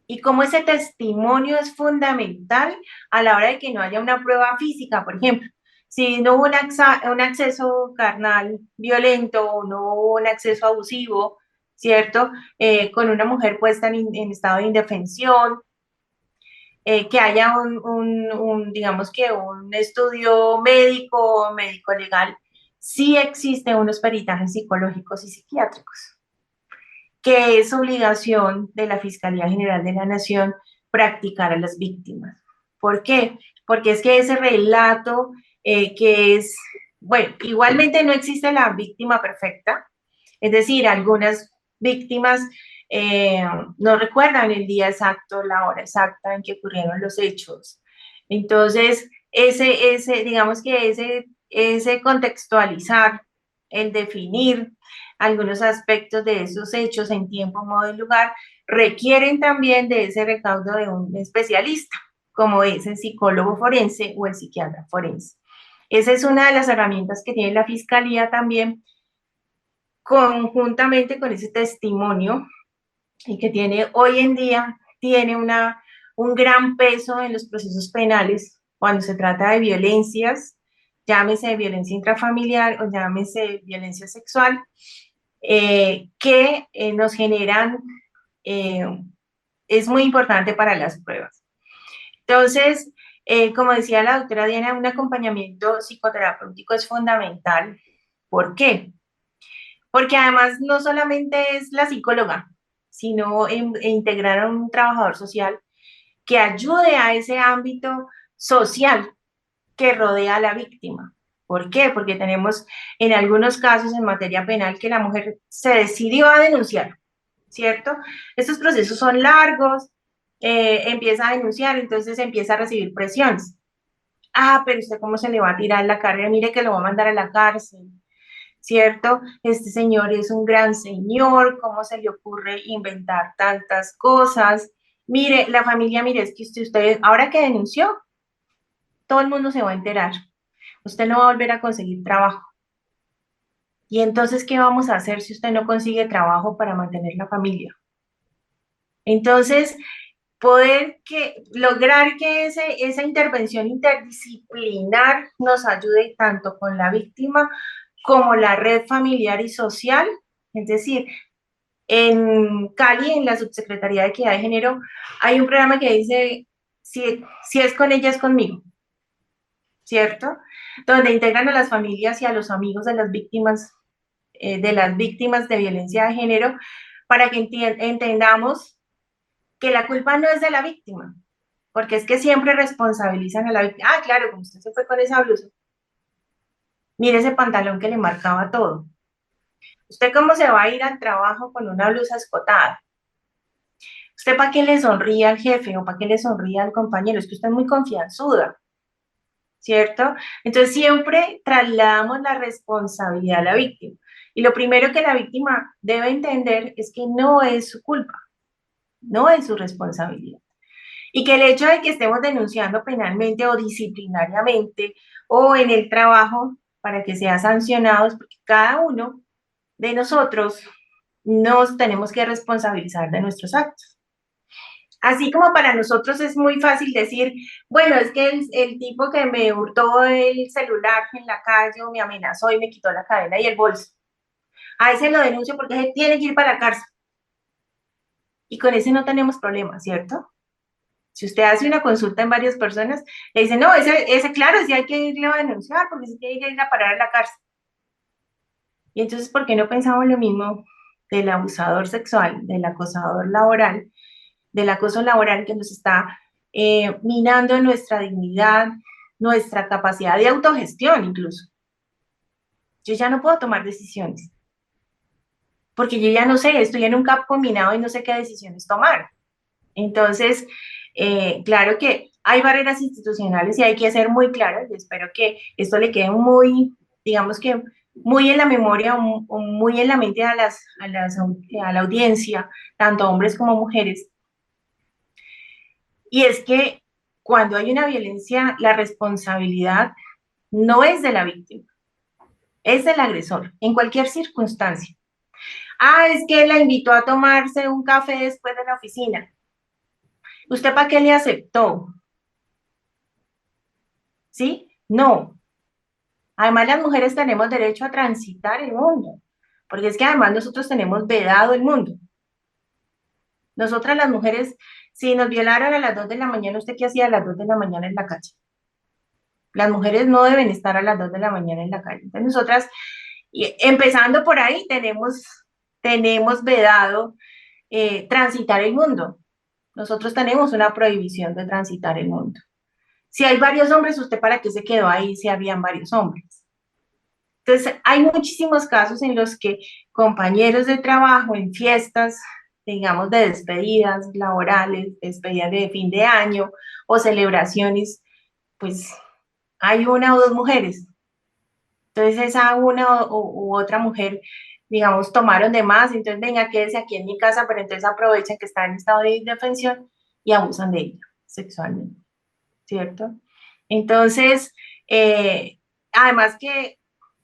y cómo ese testimonio es fundamental a la hora de que no haya una prueba física, por ejemplo. Si no hubo un acceso carnal violento o no hubo un acceso abusivo, ¿cierto? Con una mujer puesta en estado de indefensión, que haya digamos que un estudio médico legal, sí existen unos peritajes psicológicos y psiquiátricos, que es obligación de la Fiscalía General de la Nación practicar a las víctimas. ¿Por qué? Porque es que ese relato que es, bueno, igualmente no existe la víctima perfecta, es decir, algunas víctimas no recuerdan el día exacto, la hora exacta en que ocurrieron los hechos. Entonces, digamos que ese contextualizar, el definir algunos aspectos de esos hechos en tiempo, modo y lugar, requieren también de ese recaudo de un especialista, como es el psicólogo forense o el psiquiatra forense. Esa es una de las herramientas que tiene la Fiscalía también, conjuntamente con ese testimonio, y que tiene hoy en día, tiene un gran peso en los procesos penales cuando se trata de violencias, llámese violencia intrafamiliar o llámese violencia sexual, que nos generan, es muy importante para las pruebas. Entonces, como decía la doctora Diana, un acompañamiento psicoterapéutico es fundamental. ¿Por qué? Porque además no solamente es la psicóloga, sino integrar a un trabajador social que ayude a ese ámbito social que rodea a la víctima. ¿Por qué? Porque tenemos en algunos casos en materia penal que la mujer se decidió a denunciar, ¿cierto? Estos procesos son largos, empieza a denunciar, entonces empieza a recibir presiones. Ah, pero usted cómo se le va a tirar la carga, mire que lo va a mandar a la cárcel, ¿cierto? Este señor es un gran señor, ¿cómo se le ocurre inventar tantas cosas? Mire, la familia, mire, es que usted ahora que denunció, todo el mundo se va a enterar. Usted no va a volver a conseguir trabajo. Y entonces, ¿qué vamos a hacer si usted no consigue trabajo para mantener la familia? Entonces, lograr que esa intervención interdisciplinar nos ayude tanto con la víctima como la red familiar y social. Es decir, en Cali, en la Subsecretaría de Equidad de Género, hay un programa que dice, si es con ella, es conmigo, ¿cierto? Donde integran a las familias y a los amigos de las víctimas de violencia de género, para que entendamos que la culpa no es de la víctima, porque es que siempre responsabilizan a la víctima. Ah, claro, como usted se fue con esa blusa, mire ese pantalón que le marcaba todo. ¿Usted cómo se va a ir al trabajo con una blusa escotada? ¿Usted para qué le sonríe al jefe o para qué le sonríe al compañero? Es que usted es muy confianzuda, ¿cierto? Entonces siempre trasladamos la responsabilidad a la víctima. Y lo primero que la víctima debe entender es que no es su culpa, no es su responsabilidad. Y que el hecho de que estemos denunciando penalmente o disciplinariamente o en el trabajo para que sea sancionados, porque cada uno de nosotros nos tenemos que responsabilizar de nuestros actos. Así como para nosotros es muy fácil decir, bueno, es que el tipo que me hurtó el celular en la calle o me amenazó y me quitó la cadena y el bolso, a ese lo denuncio porque ese tiene que ir para la cárcel. Y con ese no tenemos problema, ¿cierto? Si usted hace una consulta en varias personas, le dicen, no, ese claro, sí hay que irle a denunciar porque sí tiene que ir a parar a la cárcel. Y entonces, ¿por qué no pensamos lo mismo del abusador sexual, del acosador laboral, del acoso laboral que nos está minando nuestra dignidad, nuestra capacidad de autogestión incluso? Yo ya no puedo tomar decisiones, porque yo ya no sé, estoy en un campo minado y no sé qué decisiones tomar. Entonces, claro que hay barreras institucionales y hay que ser muy claras, y espero que esto le quede muy, digamos que muy en la memoria o muy en la mente a la audiencia, tanto hombres como mujeres. Y es que cuando hay una violencia, la responsabilidad no es de la víctima, es del agresor, en cualquier circunstancia. Ah, es que la invitó a tomarse un café después de la oficina. ¿Usted para qué le aceptó? ¿Sí? No. Además, las mujeres tenemos derecho a transitar el mundo, porque es que además nosotros tenemos vedado el mundo. Nosotras las mujeres, si nos violaron a las 2 de la mañana, ¿usted qué hacía a las 2 de la mañana en la calle? Las mujeres no deben estar a las 2 de la mañana en la calle. Entonces nosotras, empezando por ahí, tenemos vedado transitar el mundo. Nosotros tenemos una prohibición de transitar el mundo. Si hay varios hombres, ¿usted para qué se quedó ahí si habían varios hombres? Entonces, hay muchísimos casos en los que compañeros de trabajo en fiestas, digamos, de despedidas laborales, despedidas de fin de año o celebraciones, pues hay una o dos mujeres. Entonces, esa una u otra mujer, digamos, tomaron de más, entonces, venga, quédese aquí en mi casa, pero entonces aprovechan que está en estado de indefensión y abusan de ella sexualmente, ¿cierto? Entonces, además que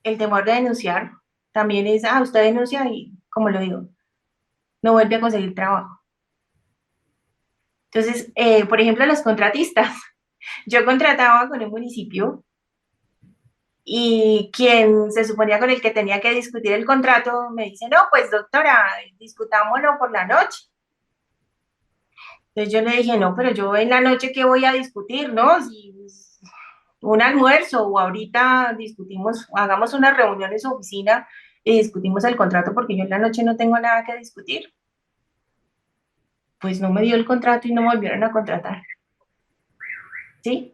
el temor de denunciar también es, usted denuncia y, como lo digo, no vuelve a conseguir trabajo. Entonces, por ejemplo, los contratistas. Yo contrataba con un municipio y quien se suponía con el que tenía que discutir el contrato me dice, no, pues doctora, discutámoslo por la noche. Entonces yo le dije, no, pero yo en la noche, ¿qué voy a discutir, no? Si un almuerzo o ahorita discutimos, hagamos una reunión en su oficina y discutimos el contrato porque yo en la noche no tengo nada que discutir. Pues no me dio el contrato y no me volvieron a contratar. ¿Sí?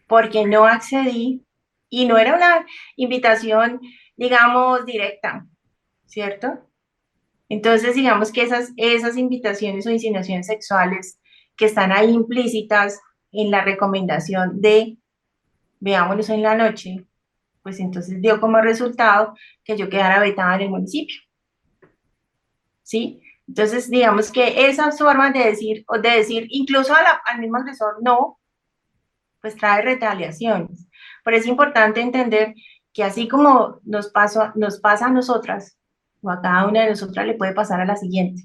Porque no accedí y no era una invitación, digamos, directa, ¿cierto? Entonces, digamos que esas invitaciones o insinuaciones sexuales que están ahí implícitas en la recomendación de veámonos en la noche, pues entonces dio como resultado que yo quedara vetada en el municipio. ¿Sí? Entonces, digamos que esas formas de decir incluso al mismo agresor no, pues trae retaliaciones. Pero es importante entender que así como nos pasa a nosotras, o a cada una de nosotras le puede pasar a la siguiente.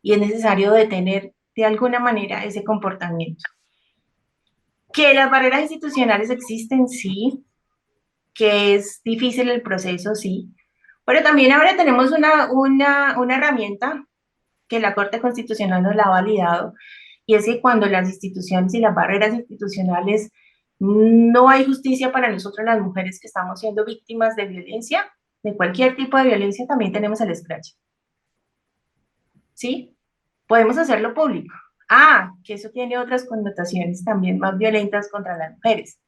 Y es necesario detener de alguna manera ese comportamiento. Que las barreras institucionales existen, sí. Que es difícil el proceso, sí. Pero también ahora tenemos una herramienta que la Corte Constitucional nos la ha validado, y es que cuando las instituciones y las barreras institucionales no hay justicia para nosotros las mujeres que estamos siendo víctimas de violencia, de cualquier tipo de violencia, también tenemos el scratch. ¿Sí? Podemos hacerlo público. Que eso tiene otras connotaciones también más violentas contra las mujeres.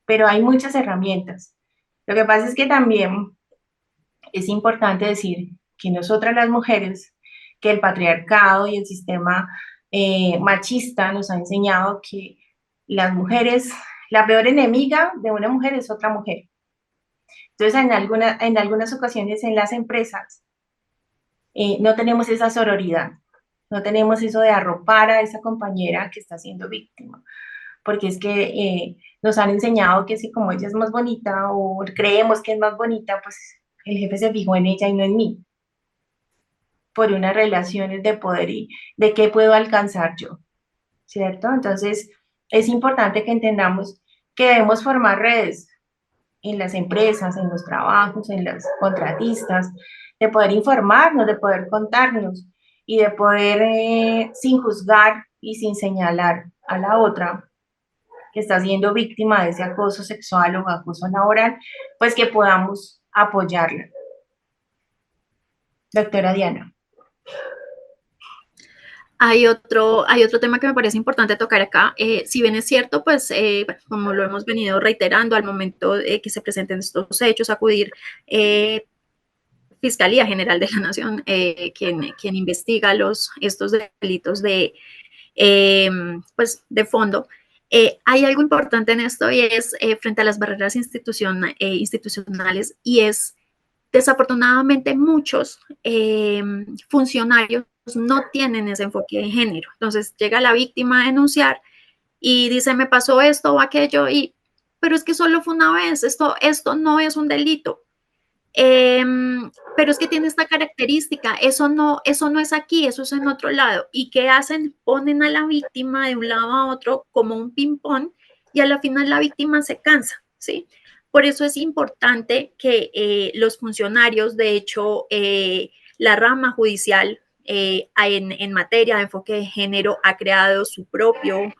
Pero hay muchas herramientas. Lo que pasa es que también es importante decir que nosotras las mujeres, que el patriarcado y el sistema machista nos ha enseñado que las mujeres, la peor enemiga de una mujer es otra mujer. Entonces, en algunas ocasiones en las empresas no tenemos esa sororidad, no tenemos eso de arropar a esa compañera que está siendo víctima, porque es que nos han enseñado que si como ella es más bonita o creemos que es más bonita, pues el jefe se fijó en ella y no en mí, por unas relaciones de poder y de qué puedo alcanzar yo, ¿cierto? Entonces, es importante que entendamos que debemos formar redes en las empresas, en los trabajos, en las contratistas, de poder informarnos, de poder contarnos y de poder, sin juzgar y sin señalar a la otra que está siendo víctima de ese acoso sexual o acoso laboral, pues que podamos apoyarla. Doctora Diana. Hay otro tema que me parece importante tocar acá. Si bien es cierto, pues como lo hemos venido reiterando, al momento que se presenten estos hechos, acudir Fiscalía General de la Nación, quien investiga estos delitos pues de fondo. Hay algo importante en esto y es frente a las barreras institucionales, y es desafortunadamente muchos funcionarios no tienen ese enfoque de género. Entonces llega la víctima a denunciar y dice, me pasó esto o aquello, pero es que solo fue una vez, esto no es un delito. Pero es que tiene esta característica, eso no es aquí, eso es en otro lado. ¿Y qué hacen? Ponen a la víctima de un lado a otro como un ping-pong y a la final la víctima se cansa, ¿sí? Por eso es importante que los funcionarios, de hecho, la rama judicial en materia de enfoque de género ha creado su propio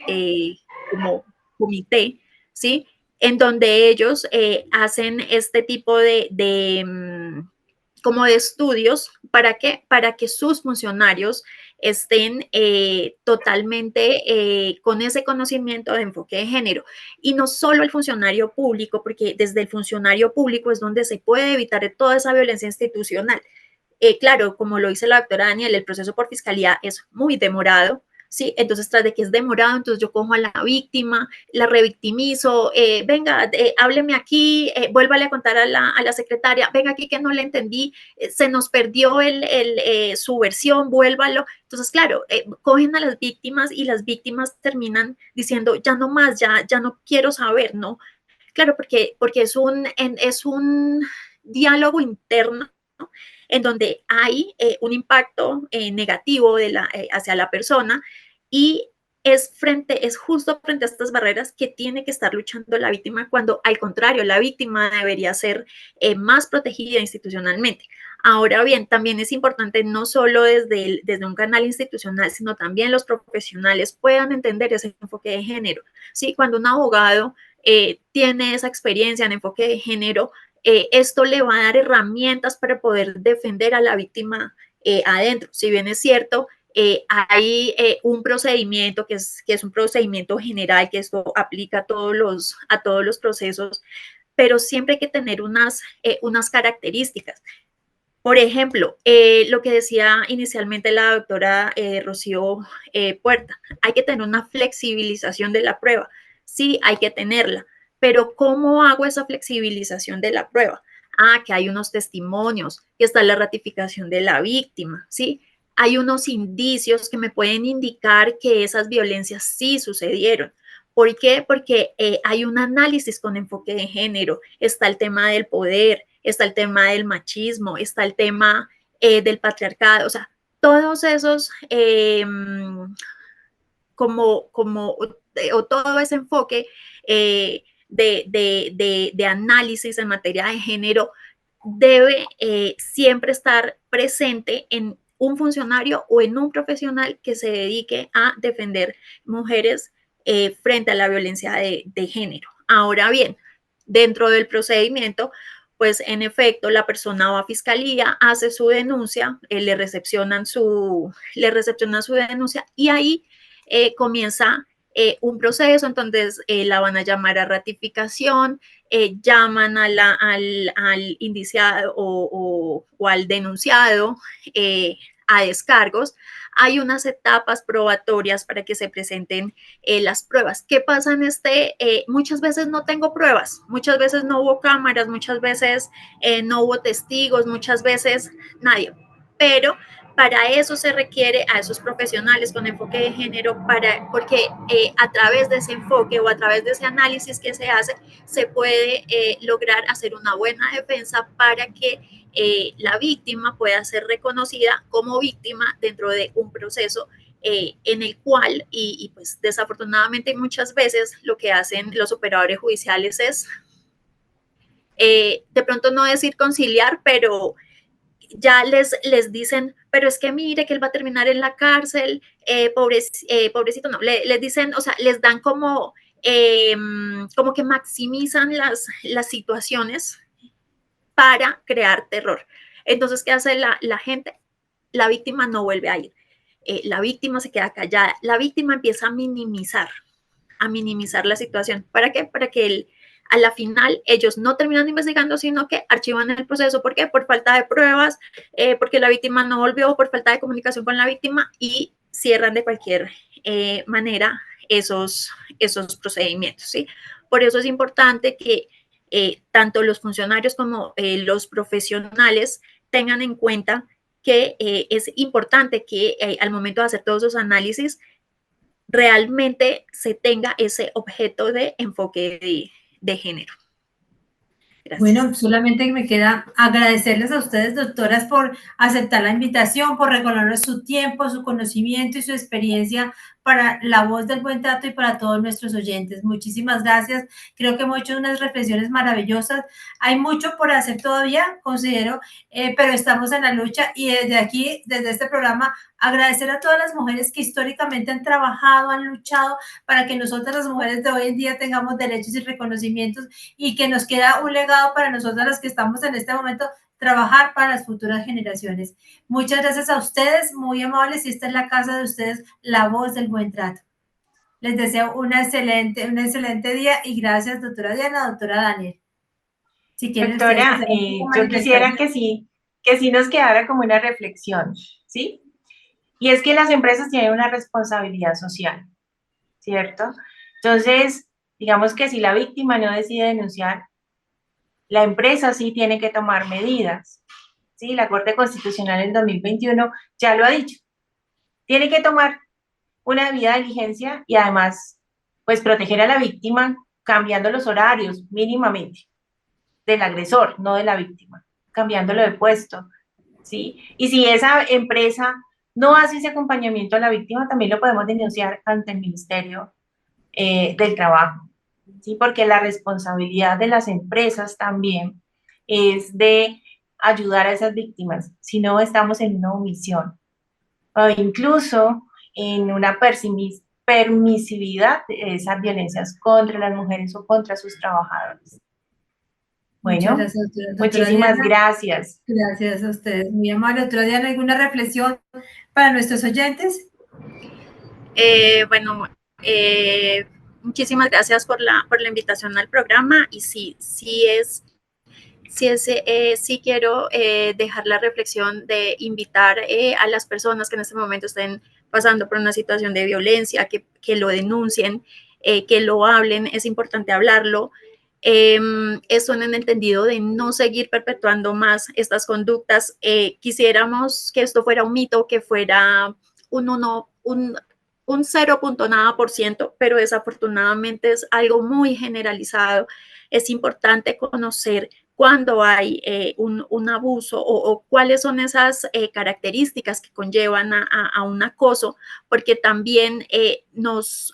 como comité, ¿sí? En donde ellos hacen este tipo como de estudios. ¿Para qué? Para que sus funcionarios estén totalmente con ese conocimiento de enfoque de género. Y no solo el funcionario público, porque desde el funcionario público es donde se puede evitar toda esa violencia institucional. Claro, como lo dice la doctora Daniel, el proceso por fiscalía es muy demorado, ¿sí? Entonces, tras de que es demorado, entonces yo cojo a la víctima, la revictimizo, venga, hábleme aquí, vuélvale a contar a la secretaria, venga aquí que no le entendí, se nos perdió su versión, vuélvalo. Entonces, claro, cogen a las víctimas y las víctimas terminan diciendo, ya no más, ya no quiero saber, ¿no? Claro, porque es un diálogo interno, ¿no? En donde hay un impacto negativo hacia la persona, y es justo frente a estas barreras que tiene que estar luchando la víctima, cuando al contrario, la víctima debería ser más protegida institucionalmente. Ahora bien, también es importante no solo desde un canal institucional, sino también los profesionales puedan entender ese enfoque de género. ¿Sí? Cuando un abogado tiene esa experiencia en enfoque de género, esto le va a dar herramientas para poder defender a la víctima adentro. Si bien es cierto, hay un procedimiento que es un procedimiento general, que esto aplica a todos los procesos, pero siempre hay que tener unas características. Por ejemplo, lo que decía inicialmente la doctora Rocío Puerta, hay que tener una flexibilización de la prueba. Sí, hay que tenerla, pero ¿cómo hago esa flexibilización de la prueba? Que hay unos testimonios, que está la ratificación de la víctima, ¿sí? Hay unos indicios que me pueden indicar que esas violencias sí sucedieron. ¿Por qué? Porque hay un análisis con enfoque de género, está el tema del poder, está el tema del machismo, está el tema del patriarcado, o sea, todos esos o todo ese enfoque de análisis en materia de género debe siempre estar presente en un funcionario o en un profesional que se dedique a defender mujeres frente a la violencia de género. Ahora bien, dentro del procedimiento, pues en efecto la persona va a fiscalía, hace su denuncia, le recepcionan su denuncia, y ahí comienza un proceso. Entonces la van a llamar a ratificación, llaman al indiciado o al denunciado a descargos, hay unas etapas probatorias para que se presenten las pruebas. ¿Qué pasa en muchas veces no tengo pruebas, muchas veces no hubo cámaras, muchas veces no hubo testigos, muchas veces nadie, pero para eso se requiere a esos profesionales con enfoque de género, porque a través de ese enfoque o a través de ese análisis que se hace, se puede lograr hacer una buena defensa para que la víctima pueda ser reconocida como víctima dentro de un proceso en el cual, y pues desafortunadamente muchas veces lo que hacen los operadores judiciales es de pronto no decir conciliar, pero ya les dicen, pero es que mire que él va a terminar en la cárcel, pobrecito, no, les dicen, o sea, les dan como que maximizan las situaciones para crear terror. Entonces, ¿qué hace la gente? La víctima no vuelve a ir. La víctima se queda callada. La víctima empieza a minimizar la situación. ¿Para qué? Para que a la final ellos no terminan investigando, sino que archivan el proceso. ¿Por qué? Por falta de pruebas, porque la víctima no volvió, por falta de comunicación con la víctima y cierran de cualquier manera esos procedimientos, ¿sí? Por eso es importante que tanto los funcionarios como los profesionales tengan en cuenta que es importante que al momento de hacer todos esos análisis realmente se tenga ese objeto de enfoque de género. Gracias. Bueno, solamente me queda agradecerles a ustedes, doctoras, por aceptar la invitación, por reconocer su tiempo, su conocimiento y su experiencia para La Voz del Buen Trato y para todos nuestros oyentes. Muchísimas gracias. Creo que hemos hecho unas reflexiones maravillosas. Hay mucho por hacer todavía, considero, pero estamos en la lucha y desde aquí, desde este programa, agradecer a todas las mujeres que históricamente han trabajado, han luchado para que nosotras las mujeres de hoy en día tengamos derechos y reconocimientos y que nos queda un legado para nosotras las que estamos en este momento trabajar para las futuras generaciones. Muchas gracias a ustedes, muy amables, y esta es la casa de ustedes, La Voz del Buen Trato. Les deseo un excelente día y gracias, doctora Diana, doctora Daniel. Si quieren doctora, yo quisiera que sí nos quedara como una reflexión, ¿sí? Y es que las empresas tienen una responsabilidad social, ¿cierto? Entonces, digamos que si la víctima no decide denunciar, la empresa sí tiene que tomar medidas, ¿sí? La Corte Constitucional en 2021 ya lo ha dicho. Tiene que tomar una debida diligencia y además, pues, proteger a la víctima cambiando los horarios mínimamente del agresor, no de la víctima, cambiándolo de puesto, ¿sí? Y si esa empresa no hace ese acompañamiento a la víctima, también lo podemos denunciar ante el Ministerio del Trabajo, ¿sí? Porque la responsabilidad de las empresas también es de ayudar a esas víctimas, si no estamos en una omisión o incluso en una permisividad de esas violencias contra las mujeres o contra sus trabajadores. Bueno, gracias, doctora muchísimas Diana. Gracias. Gracias a ustedes, muy amable. Doctora Diana, ¿alguna reflexión para nuestros oyentes? Muchísimas gracias por la invitación al programa y sí quiero dejar la reflexión de invitar a las personas que en este momento estén pasando por una situación de violencia, que lo denuncien, que lo hablen, es importante hablarlo. Eso en el entendido de no seguir perpetuando más estas conductas. Quisiéramos que esto fuera un mito, que fuera un 0. nada por ciento, pero desafortunadamente es algo muy generalizado. Es importante conocer cuando hay un abuso o cuáles son esas características que conllevan a un acoso, porque también nos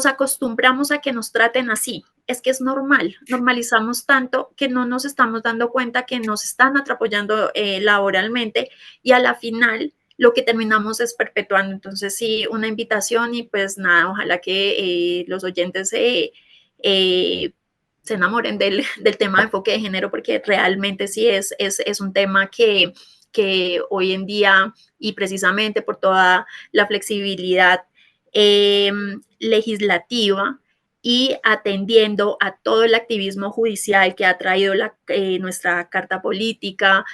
acostumbramos a que nos traten así. Es que es normal, normalizamos tanto que no nos estamos dando cuenta que nos están atrapallando laboralmente y a la final lo que terminamos es perpetuando. Entonces sí, una invitación y pues nada, ojalá que los oyentes se enamoren del tema de enfoque de género, porque realmente sí es un tema que hoy en día y precisamente por toda la flexibilidad legislativa y atendiendo a todo el activismo judicial que ha traído nuestra carta política,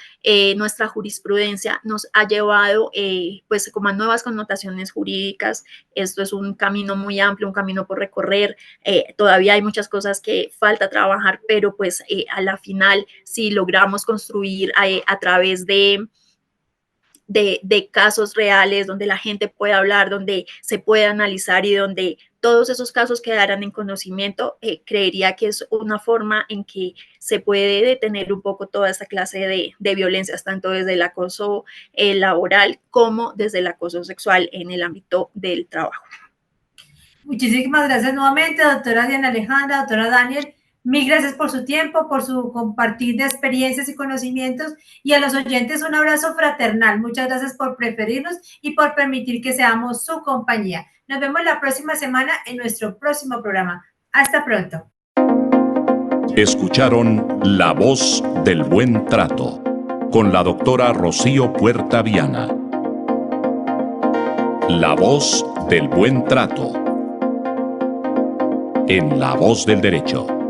nuestra jurisprudencia, nos ha llevado pues como a nuevas connotaciones jurídicas. Esto es un camino muy amplio, un camino por recorrer. Todavía hay muchas cosas que falta trabajar, pero pues a la final, si logramos construir a través de casos reales, donde la gente pueda hablar, donde se pueda analizar y donde todos esos casos quedaran en conocimiento, creería que es una forma en que se puede detener un poco toda esta clase de violencias, tanto desde el acoso laboral como desde el acoso sexual en el ámbito del trabajo. Muchísimas gracias nuevamente, doctora Diana Alejandra, doctora Daniel. Mil gracias por su tiempo, por su compartir de experiencias y conocimientos, y a los oyentes un abrazo fraternal. Muchas gracias por preferirnos y por permitir que seamos su compañía. Nos vemos la próxima semana en nuestro próximo programa. Hasta pronto. Escucharon La Voz del Buen Trato con la doctora Rocío Puerta Viana. La Voz del Buen Trato en La Voz del Derecho.